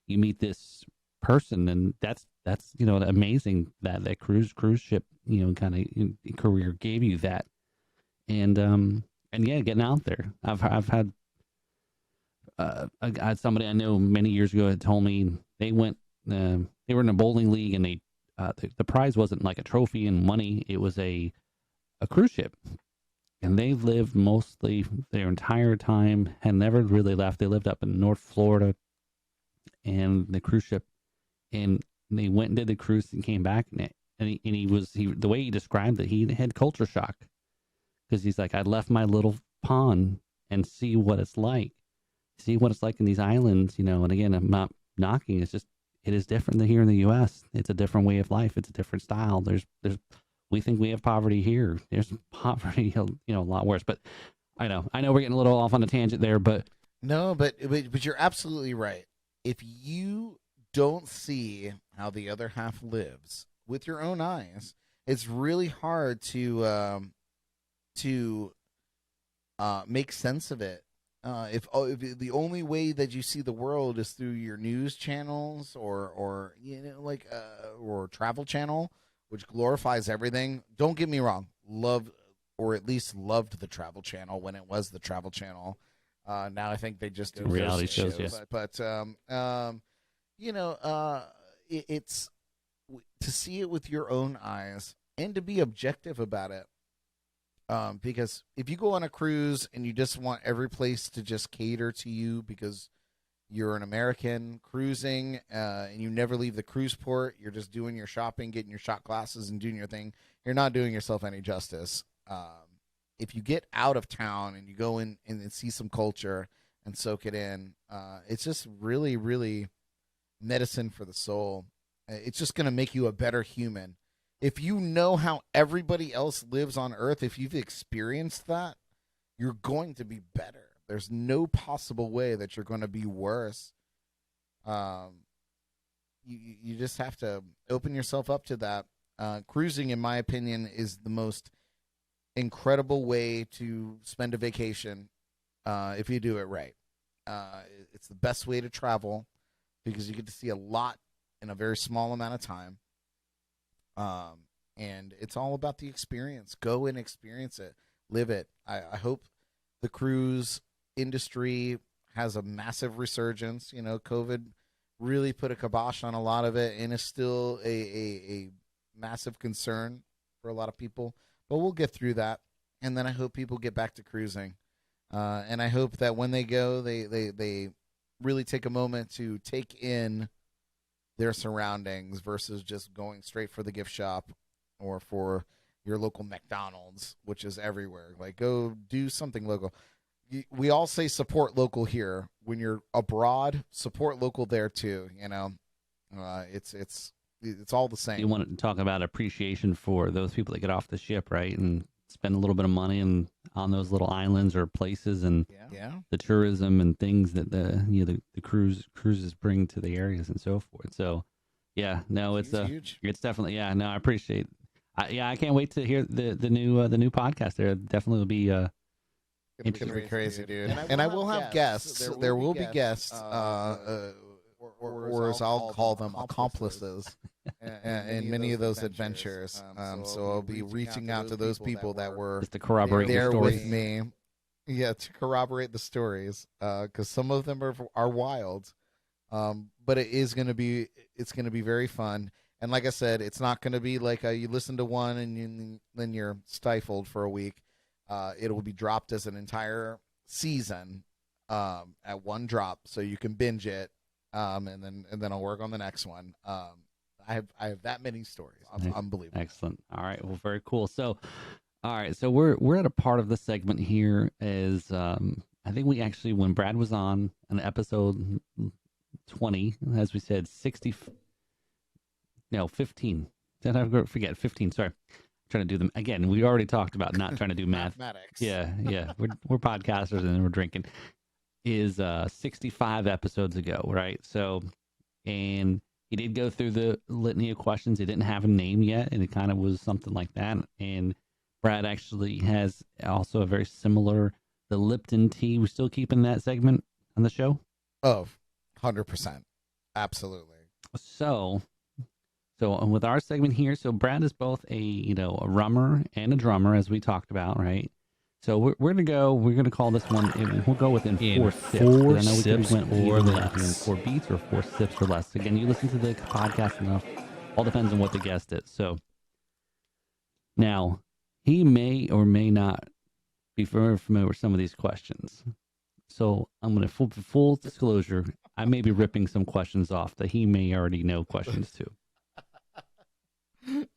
you meet this person, and that's amazing that that cruise ship kind of career gave you that. And yeah, getting out there. I've had I had somebody I know many years ago had told me they went they were in a bowling league, and the prize wasn't like a trophy and money, it was a cruise ship, and they lived mostly their entire time, had never really left. They lived up in North Florida, and the cruise ship, and they went and did the cruise and came back, and he the way he described it, he had culture shock, because he's like, I left my little pond and see what it's like in these islands, and again, I'm not knocking, it's just, it is different than here in the U.S. It's a different way of life. It's a different style. There's we think we have poverty here. There's poverty, a lot worse. But I know we're getting a little off on a tangent there, but No, but you're absolutely right. If you don't see how the other half lives with your own eyes, it's really hard to make sense of it. If the only way that you see the world is through your news channels, or or travel channel, which glorifies everything. Don't get me wrong, love or at least loved the Travel Channel when it was the Travel Channel. Now I think they just do reality shows. Yeah. But it's to see it with your own eyes and to be objective about it. Because if you go on a cruise and you just want every place to just cater to you because you're an American cruising and you never leave the cruise port, you're just doing your shopping, getting your shot glasses and doing your thing, you're not doing yourself any justice. If you get out of town and you go in and see some culture and soak it in, it's just really, really medicine for the soul. It's just going to make you a better human. If you know how everybody else lives on Earth, if you've experienced that, you're going to be better. There's no possible way that you're going to be worse. You just have to open yourself up to that. Cruising, in my opinion, is the most incredible way to spend a vacation if you do it right. It's the best way to travel because you get to see a lot in a very small amount of time. And it's all about the experience. Go and experience it. Live it. I hope the cruise industry has a massive resurgence. You know, COVID really put a kibosh on a lot of it and is still a massive concern for a lot of people. But we'll get through that. And then I hope people get back to cruising. And I hope that when they go, they really take a moment to take in their surroundings versus just going straight for the gift shop or for your local McDonald's, which is everywhere. Like, go do something local. We all say support local here. When you're abroad, support local there too. You know, it's all the same. You want to talk about appreciation for those people that get off the ship, right, and spend a little bit of money on those little islands or places, and the tourism and things that the cruises bring to the areas and so forth. So, yeah, no, it's huge. It's definitely I appreciate. I can't wait to hear the new podcast. There definitely will be. It's gonna be crazy, dude. And I will have guests. There will be guests, or as I'll call them, accomplices, in many of those adventures. So I'll be reaching out to those people that were just to corroborate there with me. Yeah, to corroborate the stories, because some of them are wild. But it's gonna be very fun. And like I said, it's not gonna be like you listen to one and then you're stifled for a week. It'll be dropped as an entire season at one drop, so you can binge it, and then I'll work on the next one. I have that many stories. Unbelievable. Excellent. All right. Well, very cool. So, all right. So we're at a part of the segment here is I think we actually, when Brad was on an episode 20, as we said, 15. Did I forget 15? Sorry. Trying to do them again. We already talked about not trying to do mathematics. Yeah. We're podcasters and we're drinking. Is 65 episodes ago, right? So, and he did go through the litany of questions. He didn't have a name yet, and it kind of was something like that. And Brad actually has also a very similar, the Lipton tea. We're still keeping that segment on the show. Oh, 100%, absolutely. So with our segment here, so Brad is both a rummer and a drummer, as we talked about, right? So we're gonna call this one. We'll go with in 4 sips. Four I know sips or less. 4 beats or 4 sips or less. Again, you listen to the podcast enough. All depends on what the guest is. So now he may or may not be very familiar with some of these questions. So I'm gonna full disclosure. I may be ripping some questions off that he may already know questions to.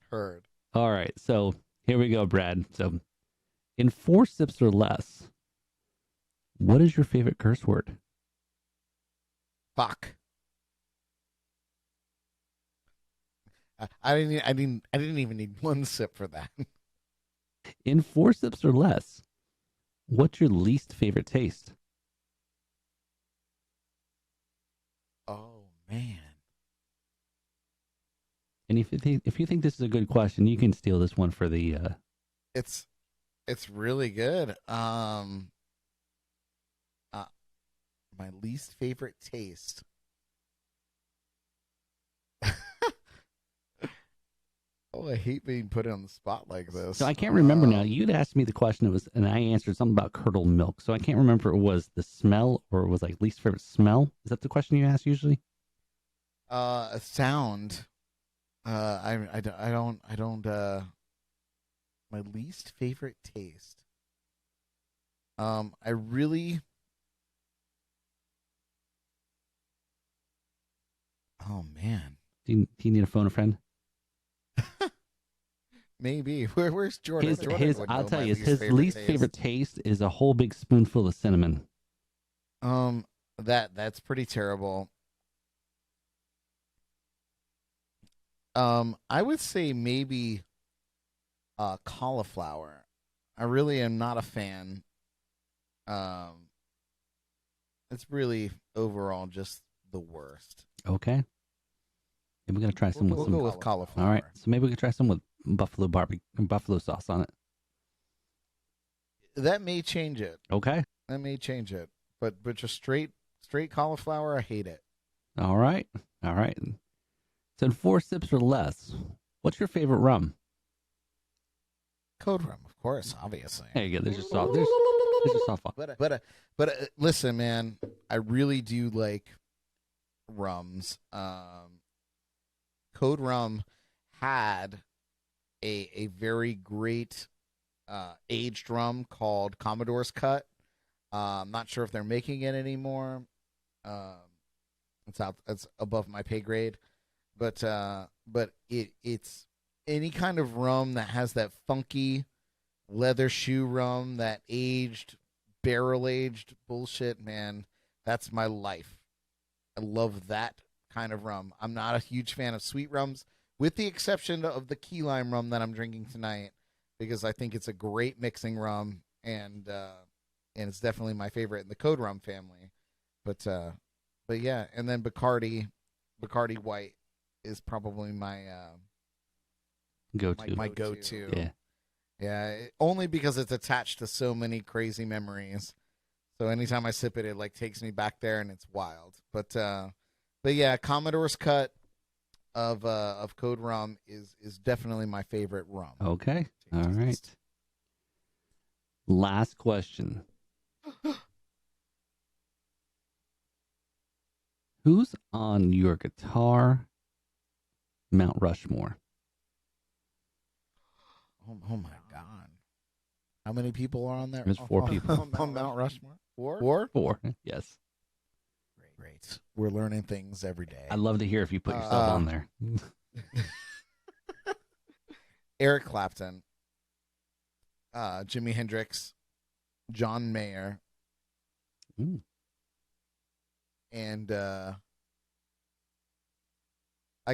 Heard. All right, so here we go, Brad. So, in 4 sips or less, what is your favorite curse word? Fuck. I didn't even need 1 sip for that. In 4 sips or less, what's your least favorite taste? Oh man. And if you think this is a good question, you can steal this one for the. It's really good. My least favorite taste. Oh, I hate being put on the spot like this. So I can't remember now. You'd asked me the question. It was, and I answered something about curdled milk. So I can't remember if it was the smell or it was like least favorite smell. Is that the question you ask usually? A sound. I don't. My least favorite taste. I really. Oh man. Do you need to phone a friend? Maybe. Where's Jordan? Jordan I'll would tell know you, my his least taste. favorite taste is a whole big spoonful of cinnamon. That's pretty terrible. I would say maybe cauliflower. I really am not a fan. It's really overall just the worst. Okay. Maybe we're gonna try some We'll with some. go with cauliflower. All right. So maybe we could try some with buffalo sauce on it. That may change it. Okay. That may change it. But just straight cauliflower, I hate it. All right. All right. So in 4 sips or less, what's your favorite rum? Code rum, of course, obviously. There you go. There's your softball. But listen, man, I really do like rums. Code Rum had a very great aged rum called Commodore's Cut. I'm not sure if they're making it anymore. It's above my pay grade, but it's any kind of rum that has that funky leather shoe rum, that aged barrel aged bullshit, man. That's my life. I love that kind of rum. I'm not a huge fan of sweet rums, with the exception of the key lime rum that I'm drinking tonight, because I think it's a great mixing rum, and it's definitely my favorite in the Code Rum family. But yeah, and then Bacardi White is probably my Go-to. my go-to. Yeah. Yeah, only because it's attached to so many crazy memories. So anytime I sip it, it like takes me back there, and it's wild. But yeah, Commodore's Cut of Code Rum is definitely my favorite rum. Okay. All right. Last question. Who's on your guitar Mount Rushmore? Oh my God. How many people are on there? There's 4 people. On Mount Rushmore? Four? 4. Yes. Great. We're learning things every day. I'd love to hear if you put yourself on there. Eric Clapton, Jimi Hendrix, John Mayer, and I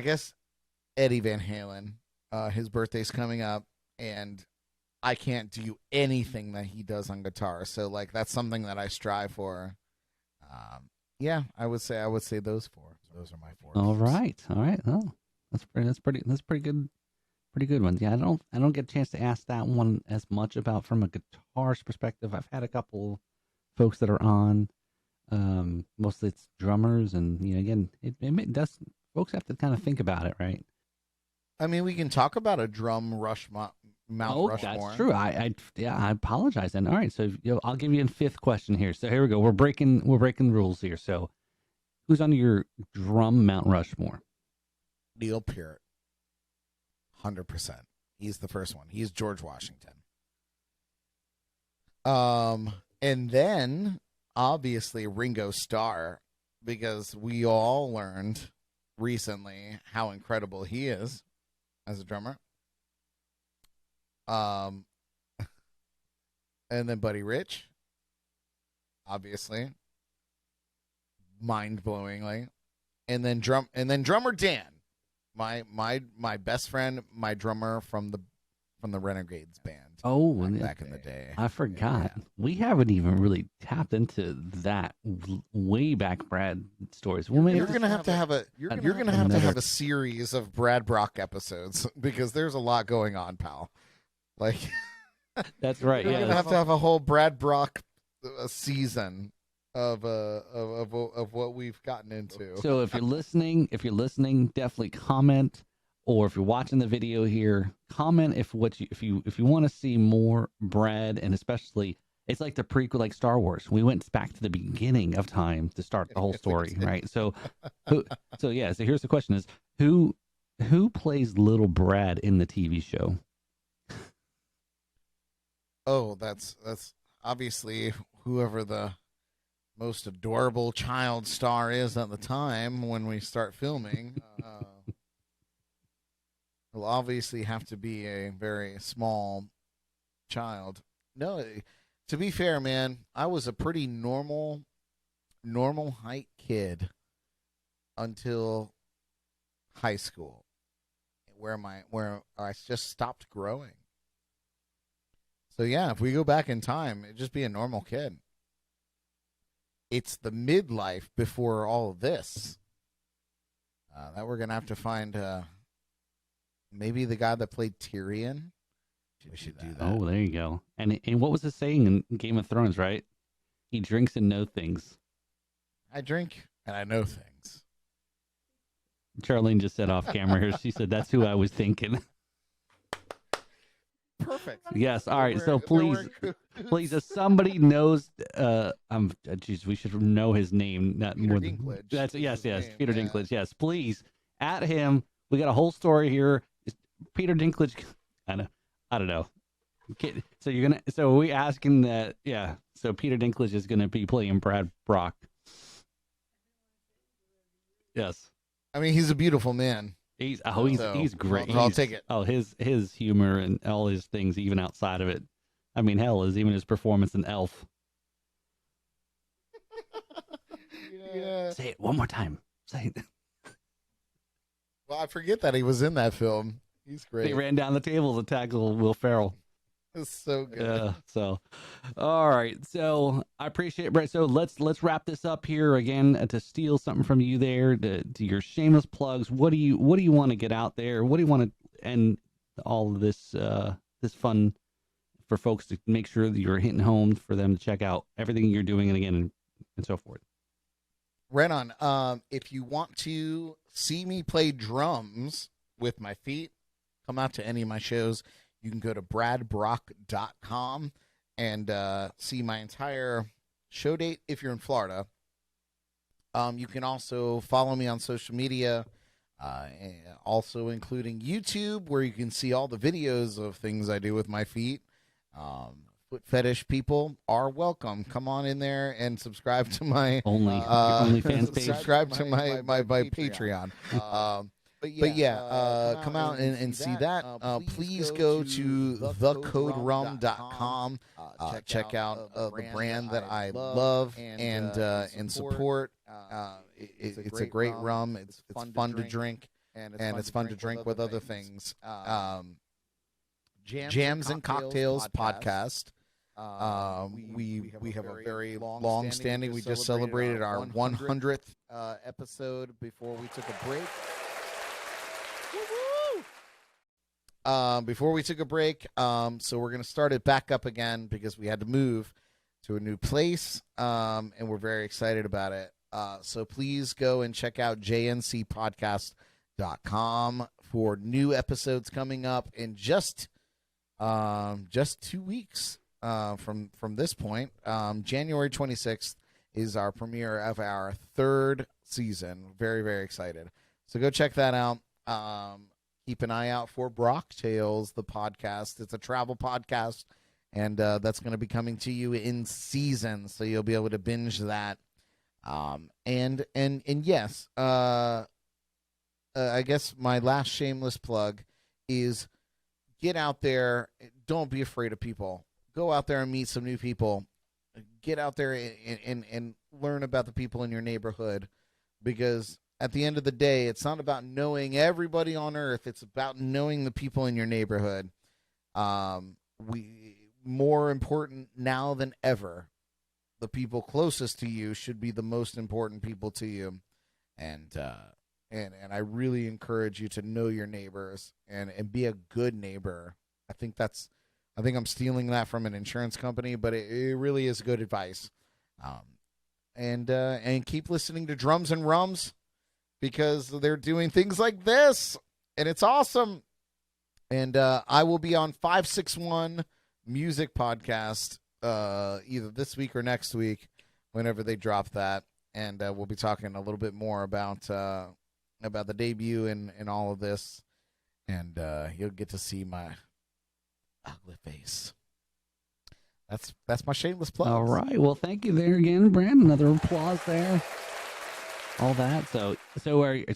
guess Eddie Van Halen. His birthday's coming up, and I can't do anything that he does on guitar. So like that's something that I strive for. Yeah, I would say those 4. Those are my 4. All right. Oh, that's pretty good. Pretty good ones. Yeah, I don't get a chance to ask that one as much about from a guitarist perspective. I've had a couple folks that are on. Mostly it's drummers, and again, it does. Folks have to kind of think about it, right? I mean, we can talk about a drum Mount Rushmore. That's true. I apologize. And all right, so I'll give you a 5th question here. So here we go. We're breaking rules here. So, who's on your drum Mount Rushmore? Neil Peart. 100%. He's the first one. He's George Washington. And then obviously Ringo Starr, because we all learned recently how incredible he is as a drummer. And then Buddy Rich, obviously, mind-blowingly, and then drummer Dan, my best friend, my drummer from the Renegades band. Oh, back in the day. I forgot. Yeah. We haven't even really tapped into that way back Brad stories. Well, maybe You're gonna have to have a series of Brad Brock episodes because there's a lot going on, pal. Like that's right. You're gonna have to have a whole Brad Brock season of what we've gotten into. So if you're listening, definitely comment or if you're watching the video here, comment if you want to see more Brad, and especially it's like the prequel, like Star Wars. We went back to the beginning of time to start the whole story, right? So, so here's the question: is who plays little Brad in the TV show? Oh, that's obviously whoever the most adorable child star is at the time when we start filming. Will obviously have to be a very small child. No, to be fair, man, I was a pretty normal height kid until high school, where I just stopped growing. So yeah, if we go back in time, it'd just be a normal kid. It's the midlife before all of this that we're gonna have to find. Maybe the guy that played Tyrion. We should do that. Oh, there you go. And what was the saying in Game of Thrones, right? He drinks and knows things. I drink and I know things. Charlene just said off camera here. She said, that's who I was thinking. Perfect. Yes. All right. So please, if somebody knows, geez, we should know his name. Not Peter more Dinklage. That's yes, Name, Peter yeah. Dinklage. Yes, please at him. We got a whole story here. Peter Dinklage. I don't know. Okay, so you're gonna. So are we asking that? Yeah. So Peter Dinklage is gonna be playing Brad Brock. Yes. I mean, he's a beautiful man. He's So, great. I'll take it. Oh, his humor and all his things, even outside of it. I mean, hell, is even his performance in Elf. Yeah. Say it one more time. Say it. Well, I forget that he was in that film. He's great. They ran down the table to tackle Will Ferrell. It's so good. Yeah. So, all right. So I appreciate it, Brett. So let's wrap this up here again. To steal something from you there, to your shameless plugs. What do you want to get out there? What do you want to end all of this this fun for folks to make sure that you're hitting home for them to check out everything you're doing and so forth. Right on. If you want to see me play drums with my feet, come out to any of my shows. You can go to bradbrock.com and see my entire show date if you're in Florida. You can also follow me on social media, also including YouTube, where you can see all the videos of things I do with my feet. Foot fetish people are welcome. Come on in there and subscribe to my OnlyFans page. Subscribe to my Patreon. But yeah, come out and see that. Please go to thecoderum.com. Check out the brand that I love and support. It's a great rum. It's fun to drink, and it's fun to drink with other things. Jams and Cocktails podcast. We have a very long standing. We just celebrated our 100th episode before we took a break. Before we took a break, so we're going to start it back up again because we had to move to a new place, and we're very excited about it. So please go and check out jncpodcast.com for new episodes coming up in just 2 weeks from this point. January 26th is our premiere of our 3rd season. Very, very excited. So go check that out. Keep an eye out for Brock Tales, the podcast. It's a travel podcast, and that's going to be coming to you in season, so you'll be able to binge that. And yes, I guess my last shameless plug is get out there. Don't be afraid of people. Go out there and meet some new people. Get out there and learn about the people in your neighborhood, because at the end of the day, it's not about knowing everybody on earth. It's about knowing the people in your neighborhood. More important now than ever, the people closest to you should be the most important people to you. And I really encourage you to know your neighbors and be a good neighbor. I think I'm stealing that from an insurance company, but it really is good advice. And keep listening to Drums and Rums, because they're doing things like this. and it's awesome. And I will be on 561 Music Podcast either this week or next week, whenever they drop that, and we'll be talking a little bit more about the debut and all of this, and you'll get to see my ugly face. That's my shameless plug. All right. Well, thank you there again, Brandon. Another applause there. All that. So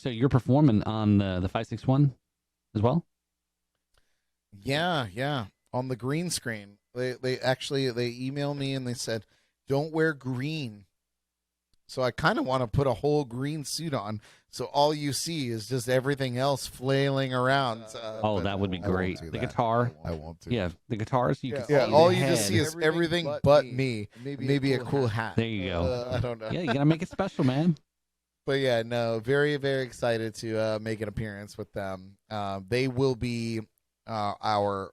you're performing on the 561 as well? Yeah. On the green screen. They emailed me and they said, "Don't wear green." So I kind of want to put a whole green suit on, so all you see is just everything else flailing around. That would be great. The guitar. I won't do. Yeah, the guitars. You can Yeah, see all the you head. just see is everything but me. Maybe a cool hat. There you go. I don't know. Yeah, you gotta make it special, man. But yeah, no, very, very excited to make an appearance with them. They will be our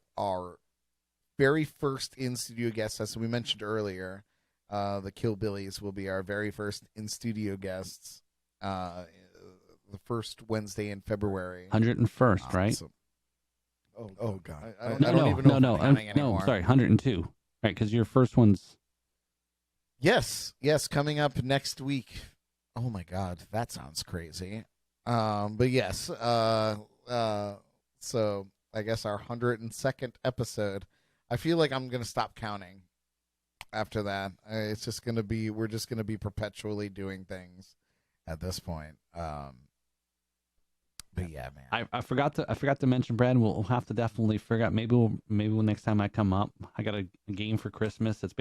very first in studio guests, as we mentioned earlier. The Kill Billies will be our very first in studio guests. The first Wednesday in February. 101st, right? So, oh God, I don't even know. No, sorry, 102. Right, because your first one's. Yes, coming up next week. Oh my God, that sounds crazy. But yes, so I guess our 102nd episode. I feel like I'm gonna stop counting after that. It's just gonna be, we're just gonna be perpetually doing things at this point. But yeah, man. I forgot to mention, Brad. We'll have to definitely figure out. Maybe next time I come up, I got a game for Christmas. Of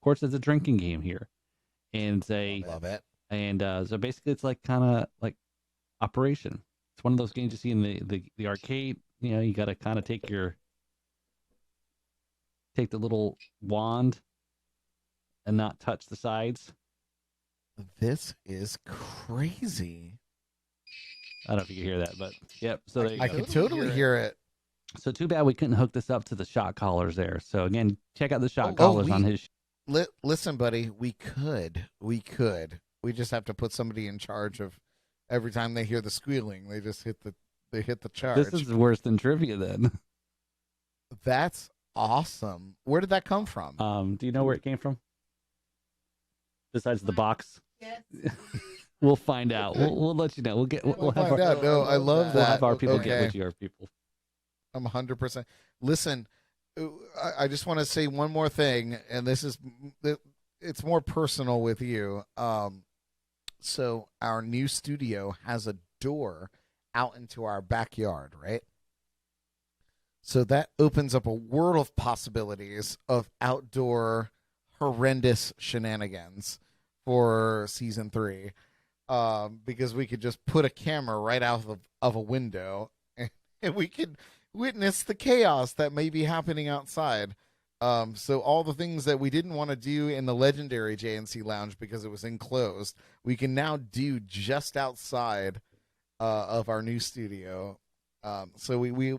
course, it's a drinking game here, and Love it. And so basically, it's like kind of like Operation. It's one of those games you see in the arcade. You know, you got to kind of take the little wand and not touch the sides. This is crazy. I don't know if you can hear that, but yep. So there you I go. can totally hear it. So too bad we couldn't hook this up to the shot collars there. So again, check out the shot collars on his. Listen, buddy, we could. We just have to put somebody in charge of every time they hear the squealing, they just hit the charge. This is worse than trivia then. That's awesome. Where did that come from? Do you know where it came from? Besides the box? Yes. We'll find out. We'll let you know. We'll have find out. No, I love that. We'll have our people Okay. get with your people. I'm 100%. Listen, I just want to say one more thing, and it's more personal with you. So our new studio has a door out into our backyard, right? So that opens up a world of possibilities of outdoor horrendous shenanigans for season 3. Because we could just put a camera right out of a window and we could witness the chaos that may be happening outside. So all the things that we didn't want to do in the legendary JNC Lounge because it was enclosed, we can now do just outside of our new studio. So we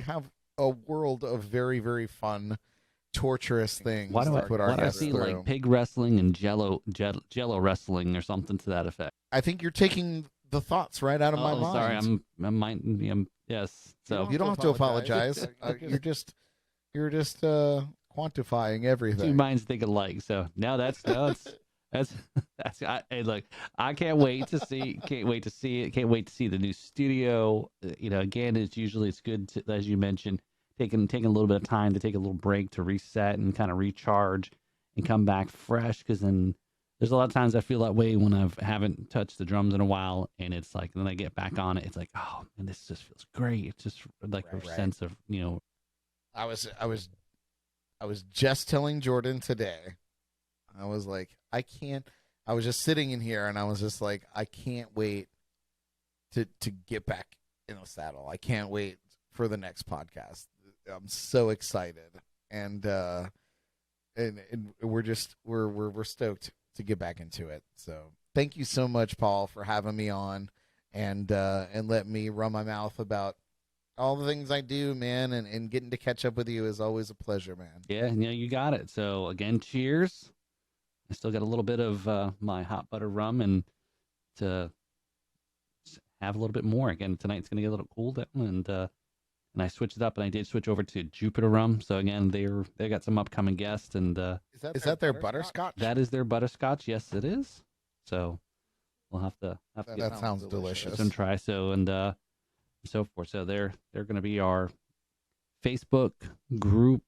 have a world of very, very fun, torturous things. Why do I guests see through. like pig wrestling and jello wrestling or something to that effect? I think you're taking the thoughts right out of my mind. Sorry, yes. So You don't have to apologize. You're just quantifying everything. two minds think alike. So now that's hey, look, I can't wait to see it. Can't wait to see the new studio. Again, it's good to, as you mentioned, taking a little bit of time to take a little break to reset and kind of recharge and come back fresh. Because then there's a lot of times I feel that way when I haven't touched the drums in a while, and it's like then I get back on it. It's like, oh man, this just feels great. It's just like a sense of I was just telling Jordan today. I was like, I was just sitting in here and I was just like, I can't wait to get back in the saddle. I can't wait for the next podcast. I'm so excited. And we're stoked to get back into it. So thank you so much, Paul, for having me on and let me run my mouth about all the things I do, man, and getting to catch up with you is always a pleasure, man. Yeah, you got it. So again, cheers. I still got a little bit of my hot butter rum and to have a little bit more. Again, tonight's going to get a little cool down, and I switched it up, and I did switch over to Jupiter Rum. So again, they got some upcoming guests, and is that their butterscotch? that is their butterscotch. Yes, it is. So we'll have to that sounds delicious. Some try and so forth. So they're going to be our Facebook group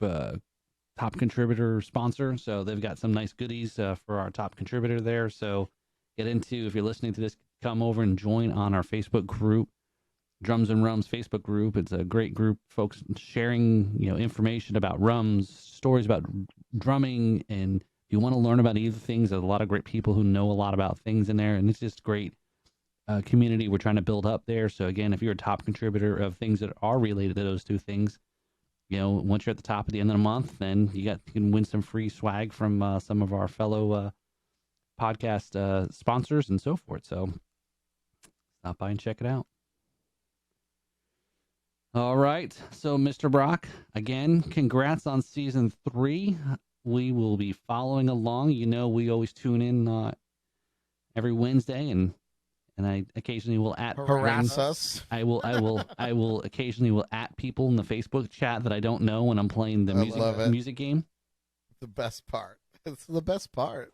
top contributor sponsor. So they've got some nice goodies for our top contributor there. So if you're listening to this, come over and join on our Facebook group, Drums and Rums Facebook group. It's a great group, folks sharing information about rums, stories about drumming, and if you want to learn about either things, there's a lot of great people who know a lot about things in there, and it's just great community we're trying to build up there. So again, if you're a top contributor of things that are related to those two things, once you're at the top at the end of the month, then you can win some free swag from some of our fellow podcast sponsors and so forth. So stop by and check it out. All right. So Mr. Brock, again, congrats on season 3. We will be following along. We always tune in every Wednesday, and I occasionally will harass us. I will occasionally at people in the Facebook chat that I don't know when I'm playing the music game. The best part. It's the best part.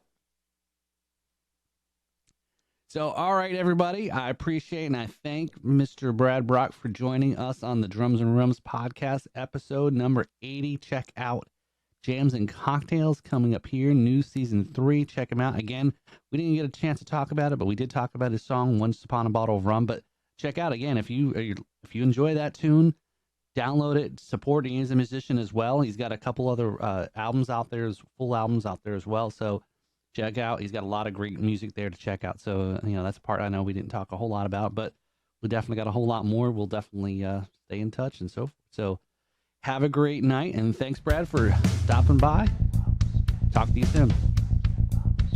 So, all right, everybody. I appreciate and I thank Mr. Brad Brock for joining us on the Drums and Rums podcast, episode number 80. Check out Jams and Cocktails coming up here, new season 3. Check him out. Again, we didn't get a chance to talk about it, but we did talk about his song Once Upon a Bottle of Rum. But check out, again, if you enjoy that tune, download it, support. He is a musician as well. He's got a couple other albums out there, full albums out there as well. So check out. He's got a lot of great music there to check out. So, that's a part I know we didn't talk a whole lot about, but we definitely got a whole lot more. We'll definitely stay in touch and so forth. So have a great night, and thanks, Brad, for stopping by. Talk to you soon.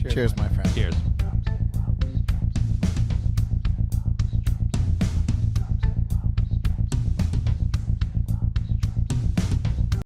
Cheers, my friend. Cheers.